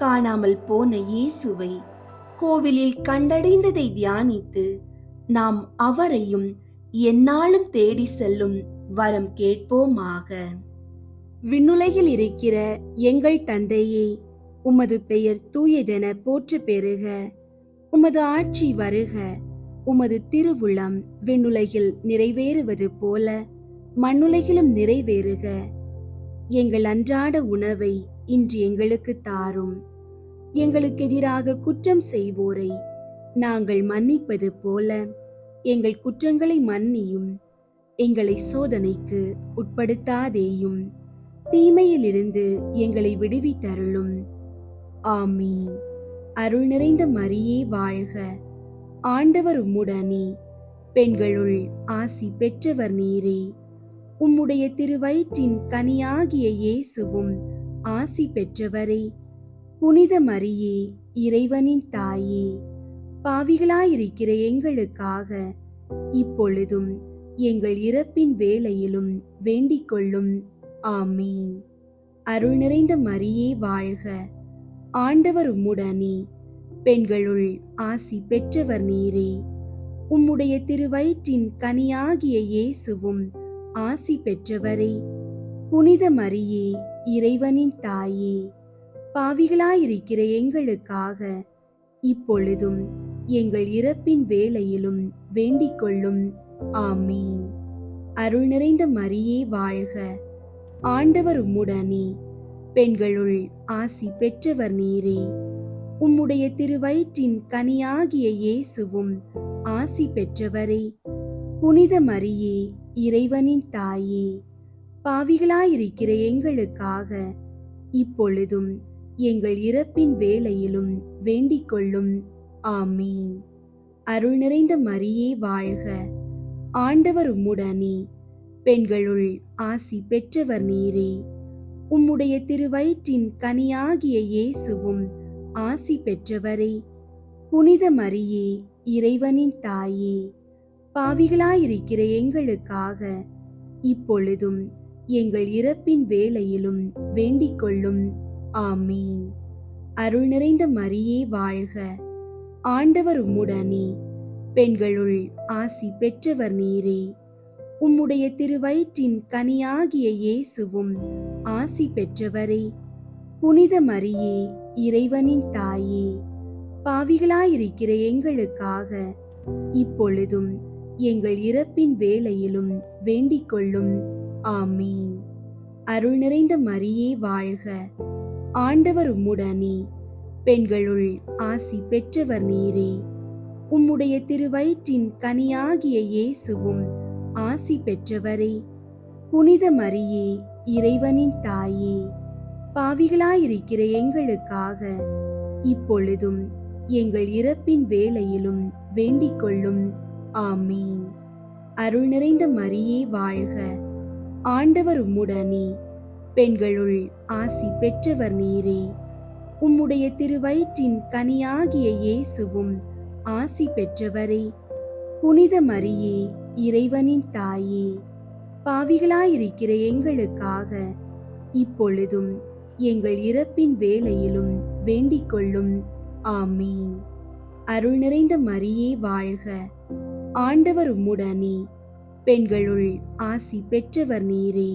காணாமல் போன இயேசுவை கோவிலில் கண்டடைந்ததை தியானித்து நாம் அவரையும் எந்நாளும் தேடி செல்லும் வரம் கேட்போமாக. விண்ணுலகில் இருக்கிற எங்கள் தந்தையே, உமது பெயர் தூயதென போற்று பெறுக. உமது ஆட்சி வருக. உமது திருவுளம் விண்ணுலகில் நிறைவேறுவது போல மண்ணுலகிலும் நிறைவேறுக. எங்கள் அன்றாட உணவை இன்று எங்களுக்கு தாரும். எங்களுக்கு எதிராக குற்றம் செய்வோரை நாங்கள் மன்னிப்பது போல எங்கள் குற்றங்களை மன்னியும். எங்களை சோதனைக்கு உட்படுத்தாதேயும், தீமையிலிருந்து எங்களை விடுவித்தருளும். ஆமீன். அருள் நிறைந்த மரியே வாழ்க. ஆண்டவர் உம்முடனே, பெண்களுள் ஆசி பெற்றவர் நீரே. உம்முடைய திருவயிற்றின் கனியாகிய இயேசுவும் ஆசி பெற்றவரே. புனித மரியே, இறைவனின் தாயே, பாவிகளாயிருக்கிற எங்களுக்காக இப்பொழுதும் எங்கள் இறப்பின் வேளையிலும் வேண்டிக் கொள்ளும். ஆமீன். அருள் நிறைந்த மரியே வாழ்க. ஆண்டவர் உம்முடனே, பெண்களுள் ஆசி பெற்றவர் நீரே. உம்முடைய திருவயிற்றின் கனியாகிய இயேசுவும் ஆசி பெற்றவரே. புனித மரியே, இறைவனின் தாயே, பாவிகளாயிருக்கிற எங்களுக்காக இப்பொழுதும் எங்கள் இறப்பின் வேளையிலும் வேண்டிக் கொள்ளும். ஆமீன். அருள் நிறைந்த மரியே வாழ்க. ஆண்டவர் உம்முடனே, பெண்களுள் ஆசி பெற்றவர் நீரே. உம்முடைய திருவயிற்றின் கனியாகிய இயேசுவும் ஆசி பெற்றவரே. புனித மரியே, இறைவனின் தாயே, பாவிகளாயிருக்கிற எங்களுக்காக இப்பொழுதும் எங்கள் இறப்பின் வேளையிலும் வேண்டிக் கொள்ளும். ஆமீன். அருள் நிறைந்த மரியே வாழ்க. ஆண்டவர் உம்முடனே, பெண்களுள் ஆசி பெற்றவர் நீரே. உம்முடைய திருவயிற்றின் கனியாகிய இயேசுவும் ஆசி பெற்றவரே. புனித மரியே, இறைவனின் தாயே, பாவிகளாயிருக்கிற எங்களுக்காக இப்பொழுதும் எங்கள் இறப்பின் வேளையிலும் வேண்டிக் கொள்ளும். ஆமீன். அருள் நிறைந்த மரியே வாழ்க. ஆண்டவர் உம்முடனே, பெண்களுள் ஆசி பெற்றவர் நீரே. உம்முடைய திருவயிற்றின் கனியாகிய இயேசுவும் ஆசி பெற்றவரே. புனித மரியே, இறைவனின் தாயே, பாவிகளாயிருக்கிற எங்களுக்காக இப்பொழுதும் எங்கள் இறப்பின் வேளையிலும் வேண்டிக் கொள்ளும். ஆமீன். அருள் நிறைந்த மரியே வாழ்க. ஆண்டவர் உம்முடனே, பெண்களுள் ஆசி பெற்றவர் நீரே. உம்முடைய திருவயிற்றின் கனியாகிய இயேசுவும் ஆசி பெற்றவரே. புனித மரியே, இறைவனின் தாயே, பாவிகளாயிருக்கிற எங்களுக்காக இப்பொழுதும் எங்கள் இறப்பின் வேளையிலும் வேண்டிக் கொள்ளும். ஆமீன். அருள் நிறைந்த மரியே வாழ்க. ஆண்டவர் உம்முடனே, பெண்களுள் ஆசி பெற்றவர் நீரே. உம்முடைய திருவயிற்றின் கனியாகிய இயேசுவும் ஆசி பெற்றவரே. புனித மரியே, இறைவனின் தாயே, பாவிகளாயிருக்கிற எங்களுக்காக இப்பொழுதும் எங்கள் இறப்பின் வேளையிலும் வேண்டிக் கொள்ளும். ஆமீன். அருள் நிறைந்த மரியே வாழ்க. ஆண்டவர் உம்முடனே, பெண்களுள் ஆசி பெற்றவர் நீரே.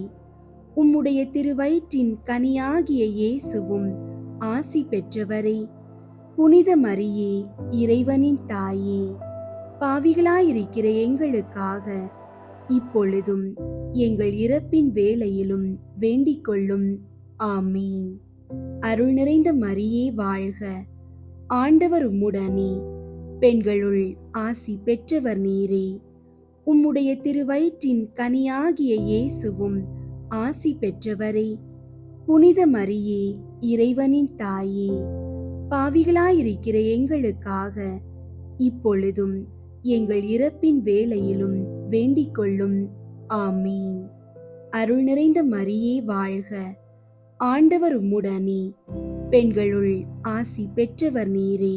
உம்முடைய திருவயிற்றின் கனியாகிய இயேசுவும் ஆசி பெற்றவரே. புனித மரியே, இறைவனின் தாயே, பாவிகளாயிருக்கிற எங்களுக்காக இப்பொழுதும் எங்கள் இறப்பின் வேளையிலும் வேண்டிக் கொள்ளும். ஆமீன். அருள் நிறைந்த மரியே வாழ்க. ஆண்டவர் உம்முடனே, பெண்களுள் ஆசி பெற்றவர் நீரே. உம்முடைய திருவயிற்றின் கனியாகிய இயேசுவும் ஆசி பெற்றவரே. புனித மரியே, இறைவனின் தாயே, பாவிகளாயிருக்கிற எங்களுக்காக இப்பொழுதும் எங்கள் இறப்பின் வேளையிலும் வேண்டிக் கொள்ளும். ஆமீன். அருள் நிறைந்த மரியே வாழ்க. ஆண்டவர் உம்முடனே, பெண்களுள் ஆசி பெற்றவர் நீரே.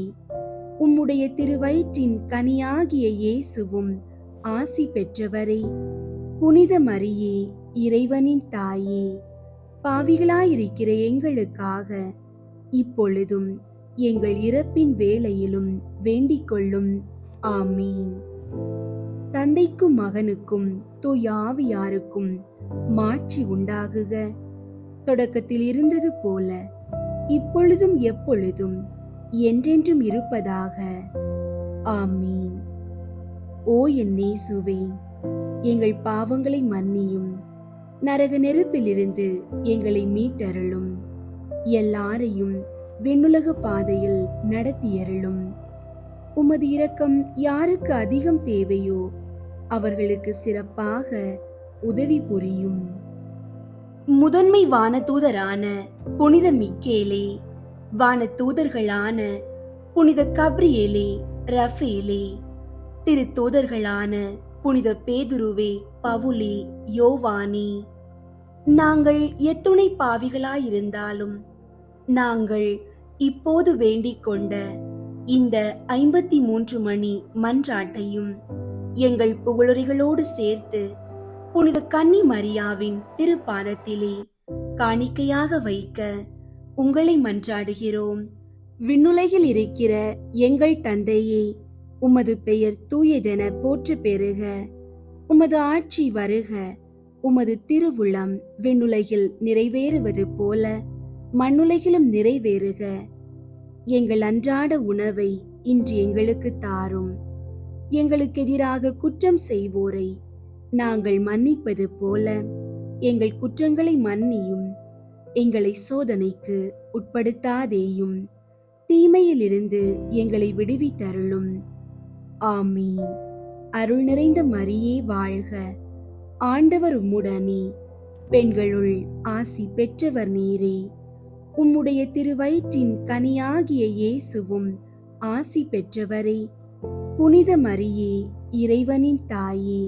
உம்முடைய திருவயிற்றின் கனியாகிய இயேசுவும் ஆசி பெற்றவரே. புனித மரியே, இறைவனின் தாயே, பாவிகளாயிருக்கிற எங்களுக்காக இப்பொழுதும் எங்கள் இறப்பின் வேளையிலும் வேண்டிக் கொள்ளும். ஆமீன். தந்தைக்கும் மகனுக்கும் தூய ஆவியாருக்கும் மாட்சி உண்டாகுக. தொடக்கத்தில் இருந்தது போல இப்பொழுதும் எப்பொழுதும் என்றென்றும் இருப்பதாக. ஆமீன். ஓ என் இயேசுவே, எங்கள் பாவங்களை மன்னியும், நரக நெருப்பிலிருந்து எங்களை மீட்டருளும், எல்லாரையும் விண்ணுலக பாதையில் நடத்தியருளும். உமது இரக்கம் யாருக்கு அதிகம் தேவையோ அவர்களுக்கு சிறப்பாக உதவி புரியும். முதன்மை வானதூதரான புனித மிக்கேலே, வானதூதர்களான புனித கப்ரியேலே, ரஃபேலே, திருத்தூதர்களான புனித பேதுருவே, பவுலே, யோவானே, நாங்கள் எத்துணை பாவிகளாயிருந்தாலும் நாங்கள் இப்போது வேண்டிக் கொண்ட இந்த 53 மணி மன்றாட்டையும் எங்கள் புகழுரைகளோடு சேர்த்து புனித கன்னி மரியாவின் திருப்பாதத்திலே காணிக்கையாக வைக்க உங்களை மன்றாடுகிறோம். விண்ணுலகில் இருக்கிற எங்கள் தந்தையே, உமது பெயர் தூயதென போற்று பெறுக. உமது ஆட்சி வருக. உமது திருவுளம் விண்ணுலகில் நிறைவேறுவது போல மண்ணுலகிலும் நிறைவேறுக. எங்கள் அன்றாட உணவை இன்று எங்களுக்கு தாரும். எங்களுக்கு எதிராக குற்றம் செய்வோரை நாங்கள் மன்னிப்பது போல எங்கள் குற்றங்களை மன்னியும். எங்களை சோதனைக்கு உட்படுத்தாதேயும், தீமையிலிருந்து எங்களை விடுவித்தருளும். ஆமீன். அருள் நிறைந்த மரியே வாழ்க. ஆண்டவர் உம்முடனே, பெண்களுள் ஆசி பெற்றவர் நீரே. உம்முடைய திருவயிற்றின் கனியாகிய இயேசுவும் ஆசி பெற்றவரே. புனித மரியே, இறைவனின் தாயே,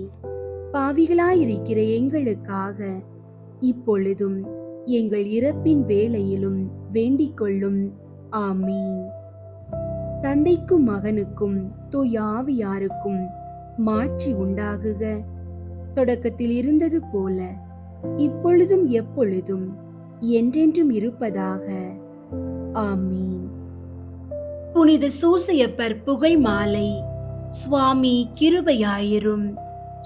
பாவிகளாயிருக்கிற எங்களுக்காக இப்பொழுதும் எங்கள் இறப்பின் வேளையிலும் வேண்டிக் கொள்ளும். ஆமீன். தந்தைக்கும் மகனுக்கும் தூய ஆவியாருக்கும் மாட்சி உண்டாகுக. தொடக்கத்தில் இருந்தது போல இப்பொழுதும் எப்பொழுதும் என்றென்றும் இருப்பதாக. ஆமீன். புனித சூசையப்பர் புகழ் மாலை. சுவாமி கிருபையாயிரும்,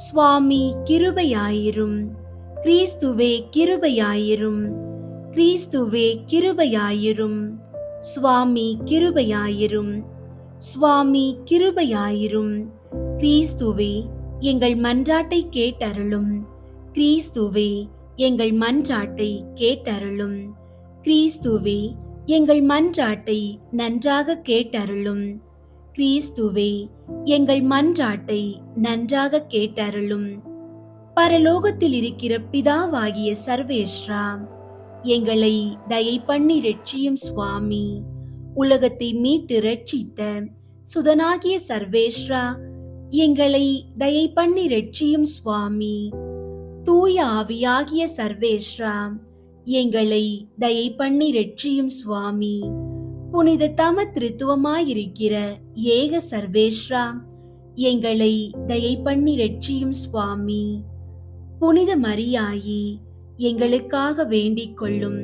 சுவாமி கிருபையாயிரும், கிறிஸ்துவே கிருபையாயிரும், கிறிஸ்துவே கிருபையாயிரும், சுவாமி கிருபையாயிரும், சுவாமி கிருபையாயிரும். கிறிஸ்துவே எங்கள் மன்றாட்டை கேட்டருளும், கிறிஸ்துவே எங்கள் மன்றாட்டை கேட்டருளும், கிறிஸ்துவே எங்கள் மன்றாட்டை நன்றாக கேட்டருளும், கிறிஸ்துவே எங்கள் மன்றாட்டை நன்றாக கேட்டருளும். பரலோகத்தில் இருக்கிற பிதாவாகிய சர்வேஸ்வரா, எங்களை தயை பண்ணி ரட்சியும் சுவாமி. உலகத்தை மீட்டு ரட்சித்த சுதனாகிய சர்வேஸ்வரா, எங்களை தயை பண்ணி ரட்சியும் சுவாமி. தூய ஆவியாகிய சர்வேஸ்வரா, எங்களை தயை பண்ணி ரட்சியும் சுவாமி. புனித தம திருத்துவமாயிருக்கிற ஏக சர்வேஸ்வரா, எங்களை தயை பண்ணி ரட்சியும் சுவாமி. புனித மரியாயே, எங்களுக்காக வேண்டிக் கொள்ளும்.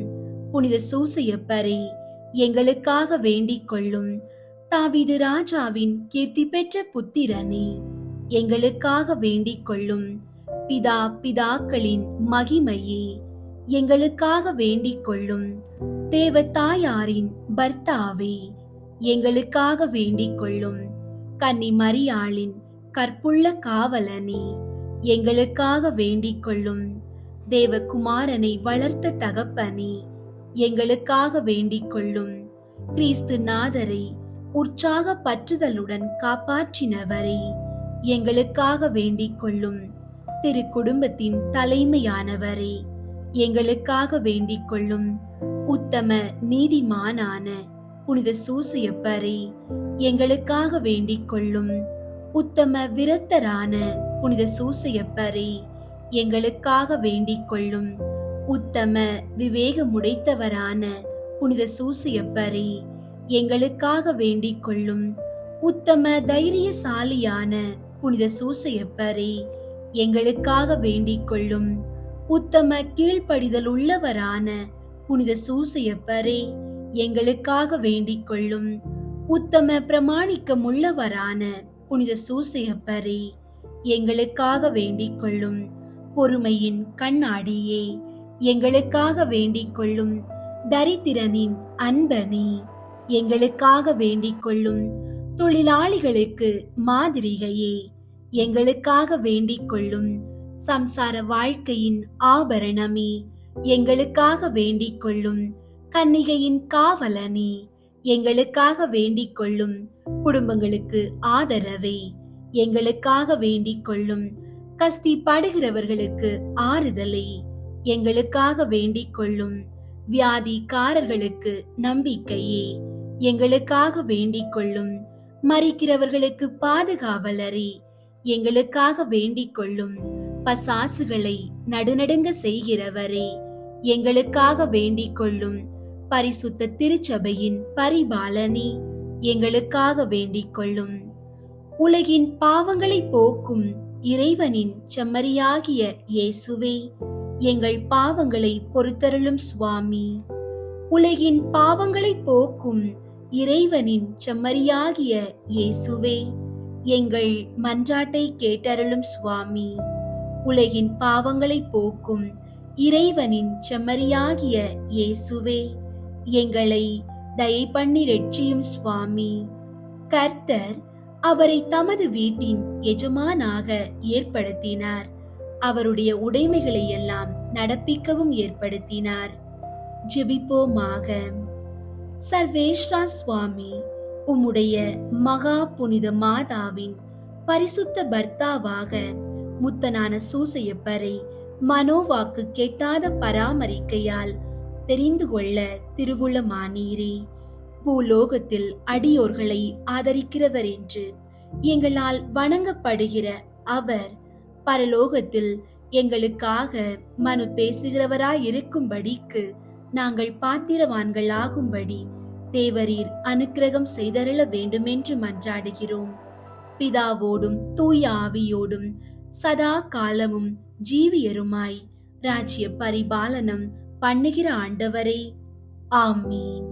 புனித சூசையப்பரே, எங்களுக்காக வேண்டிக் கொள்ளும். தாவீது ராஜாவின் கீர்த்தி பெற்ற புத்திரனே, எங்களுக்காக வேண்டிக் கொள்ளும். பிதாக்களின் மகிமையே, எங்களுக்காக வேண்டிக் கொள்ளும். தேவ தாயாரின் பர்த்தாவே, எங்களுக்காக வேண்டிக் கொள்ளும். கன்னி மரியாளின் கற்புள்ள காவலனே, எங்களுக்காக வேண்டிக் கொள்ளும். தேவகுமாரனை வளர்த்த தகப்பனே, எங்களுக்காக வேண்டிக் கொள்ளும். கிறிஸ்து நாதரை உற்சாக பற்றுதலுடன் காப்பாற்றினவரே, எங்களுக்காக வேண்டிக் கொள்ளும். திரு குடும்பத்தின் தலைமையானவரே, எங்களுக்காக வேண்டிக் கொள்ளும். உத்தம நீதிமானான புனித சூசையப்பரே, எங்களுக்காக வேண்டிக் கொள்ளும். உத்தம விரத்தரான புனித சூசையப்பரே, எங்களுக்காக வேண்டிக் கொள்ளும். உத்தம விவேகமுடைத்தவரான புனித சூசையப்பரே, எங்களுக்காக வேண்டிக் கொள்ளும். உத்தம தைரியசாலியான புனித சூசையப்பரே, எங்களுக்காக வேண்டிக் கொள்ளும். உத்தம கீழ்ப்படிதல் உள்ளவரான புனித சூசையப்பரே, எங்களுக்காக வேண்டிக் கொள்ளும். உத்தம பிரமாணிக்கமுள்ளவரான புனித சூசையப்பரே, எங்களுக்காக வேண்டிக் கொள்ளும். பொறுமையின் கண்ணாடியே, எங்களுக்காக வேண்டிக் கொள்ளும். தரித்திரனின் அன்பனே, எங்களுக்காக வேண்டிக் கொள்ளும். தொழிலாளிகளுக்கு மாதிரிகையே, எங்களுக்காக வேண்டிக் கொள்ளும். சம்சார வாழ்க்கையின் ஆபரணமே, எங்களுக்காக வேண்டிக் கொள்ளும். கன்னிகையின் காவலனே, எங்களுக்காக வேண்டிக் கொள்ளும். குடும்பங்களுக்கு ஆதரவே, எங்களுக்காக வேண்டிக் கொள்ளும். கஷ்டப்படுகிறவர்களுக்கு ஆறுதலை, எங்களுக்காக வேண்டிக் கொள்ளும். வியாதிக்காரர்களுக்கு நம்பிக்கையே, எங்களுக்காக வேண்டிக் கொள்ளும். மரிக்கிறவர்களுக்கு பாதுகாவலரே, எங்களுக்காக வேண்டிக் கொள்ளும். பசாசுகளை நடுநடுங்க செய்கிறவரே, எங்களுக்காக வேண்டிக் கொள்ளும். பரிசுத்த திருச்சபையின் பரிபாலனே, எங்களுக்காக வேண்டிக் கொள்ளும். உலகின் பாவங்களை போக்கும் இறைவனின் செம்மறியாகிய இயேசுவே, எங்கள் பாவங்களை பொறுத்தருளும் சுவாமி. உலகின் பாவங்களை போக்கும் இறைவனின் செம்மறியாகிய இயேசுவே, எங்கள் மன்றாட்டை கேட்டருளும் சுவாமி. உலகின் பாவங்களை போக்கும் இறைவனின் செம்மறியாகிய இயேசுவே, எங்களை தயை பண்ணி ரட்சியும் சுவாமி. கர்த்தர் அவரை தமது வீட்டின் எஜமானாக ஏற்படுத்தினார். அவருடைய உடைமைகளை எல்லாம் நடப்பிக்கவும் ஏற்படுத்தினார். ஜெபிப்போமாக. சர்வேஸ்வரா சுவாமி, உம்முடைய மகா புனித மாதாவின் பரிசுத்த பர்த்தாவாக முத்தனான சூசையப்பரை மனோவாக்கு கெட்டாத பராமரிக்கையால் தெரிந்து கொள்ள திருவுளமானீரே. பூலோகத்தில் அடியோர்களை ஆதரிக்கிறவர் என்று எங்களால் வணங்கப்படுகிற அவர் பரலோகத்தில் எங்களுக்காக மனு பேசுகிறவராயிருக்கும்படிக்கு நாங்கள் பாத்திரவான்கள் ஆகும்படி தேவரீர் அனுக்கிரகம் செய்தருள வேண்டுமென்று மன்றாடுகிறோம். பிதாவோடும் தூய ஆவியோடும் சதா காலமும் ஜீவியருமாய் ராஜ்ய பரிபாலனம் பண்ணுகிற ஆண்டவரே, ஆமீன்.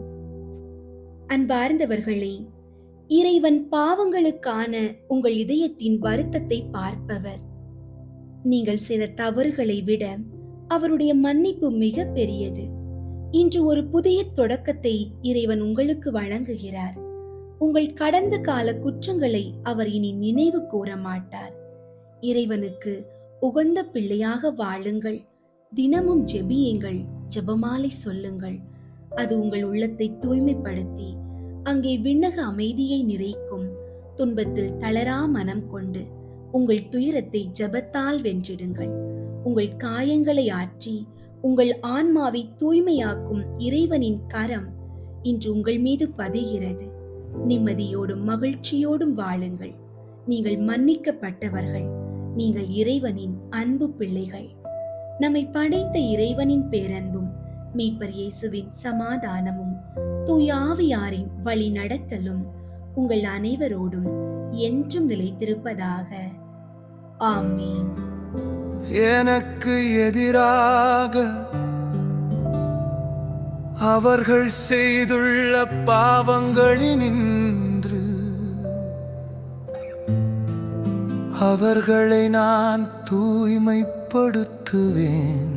அன்பார்ந்தவர்களே, இறைவன் பாவங்களுக்கான உங்கள் இதயத்தின் வருத்தத்தை பார்ப்பவர். நீங்கள் செய்த தவறுகளை விட அவருடைய மன்னிப்பு மிக பெரியது. இன்று ஒரு புதிய தொடக்கத்தை இறைவன் உங்களுக்கு வழங்குகிறார். உங்கள் கடந்த கால குற்றங்களை அவர் இனி நினைவு கூற மாட்டார். இறைவனுக்கு உகந்த பிள்ளையாக வாழுங்கள். தினமும் ஜெபியுங்கள், ஜெபமாலை சொல்லுங்கள். அது உங்கள் உள்ளத்தை தூய்மைப்படுத்தி அங்கே விண்ணக அமைதியை நிறைக்கும். துன்பத்தில் தளரா மனம் கொண்டு உங்கள் துயரத்தை ஜெபத்தால் வென்றிடுங்கள். உங்கள் காயங்களை ஆற்றி உங்கள் ஆன்மாவை தூய்மையாக்கும் இறைவனின் கரம் இன்று உங்கள் மீது பதிகிறது. நிம்மதியோடும் மகிழ்ச்சியோடும் வாழுங்கள். நீங்கள் மன்னிக்கப்பட்டவர்கள். நீங்கள் இறைவனின் அன்பு பிள்ளைகள். நம்மை படைத்த இறைவனின் பேரன்பும் மீட்பர் இயேசுவின் சமாதானமும் தூய ஆவியாரின் வழி நடத்தலும் உங்கள் அனைவரோடும் என்றும் நிலைத்திருப்பதாக. ஆமீன். எனக்கு எதிராக அவர்கள் செய்துள்ள பாவங்களினின்று அவர்களை நான் தூய்மைப்படுத்துவேன்.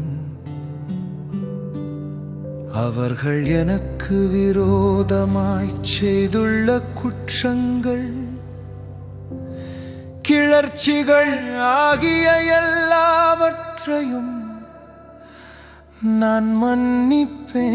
அவர்கள் எனக்கு விரோதமாய் செய்துள்ள குற்றங்கள் கிளர்ச்சிகள் ஆகிய எல்லாவற்றையும் நான் மன்னிப்பேன்.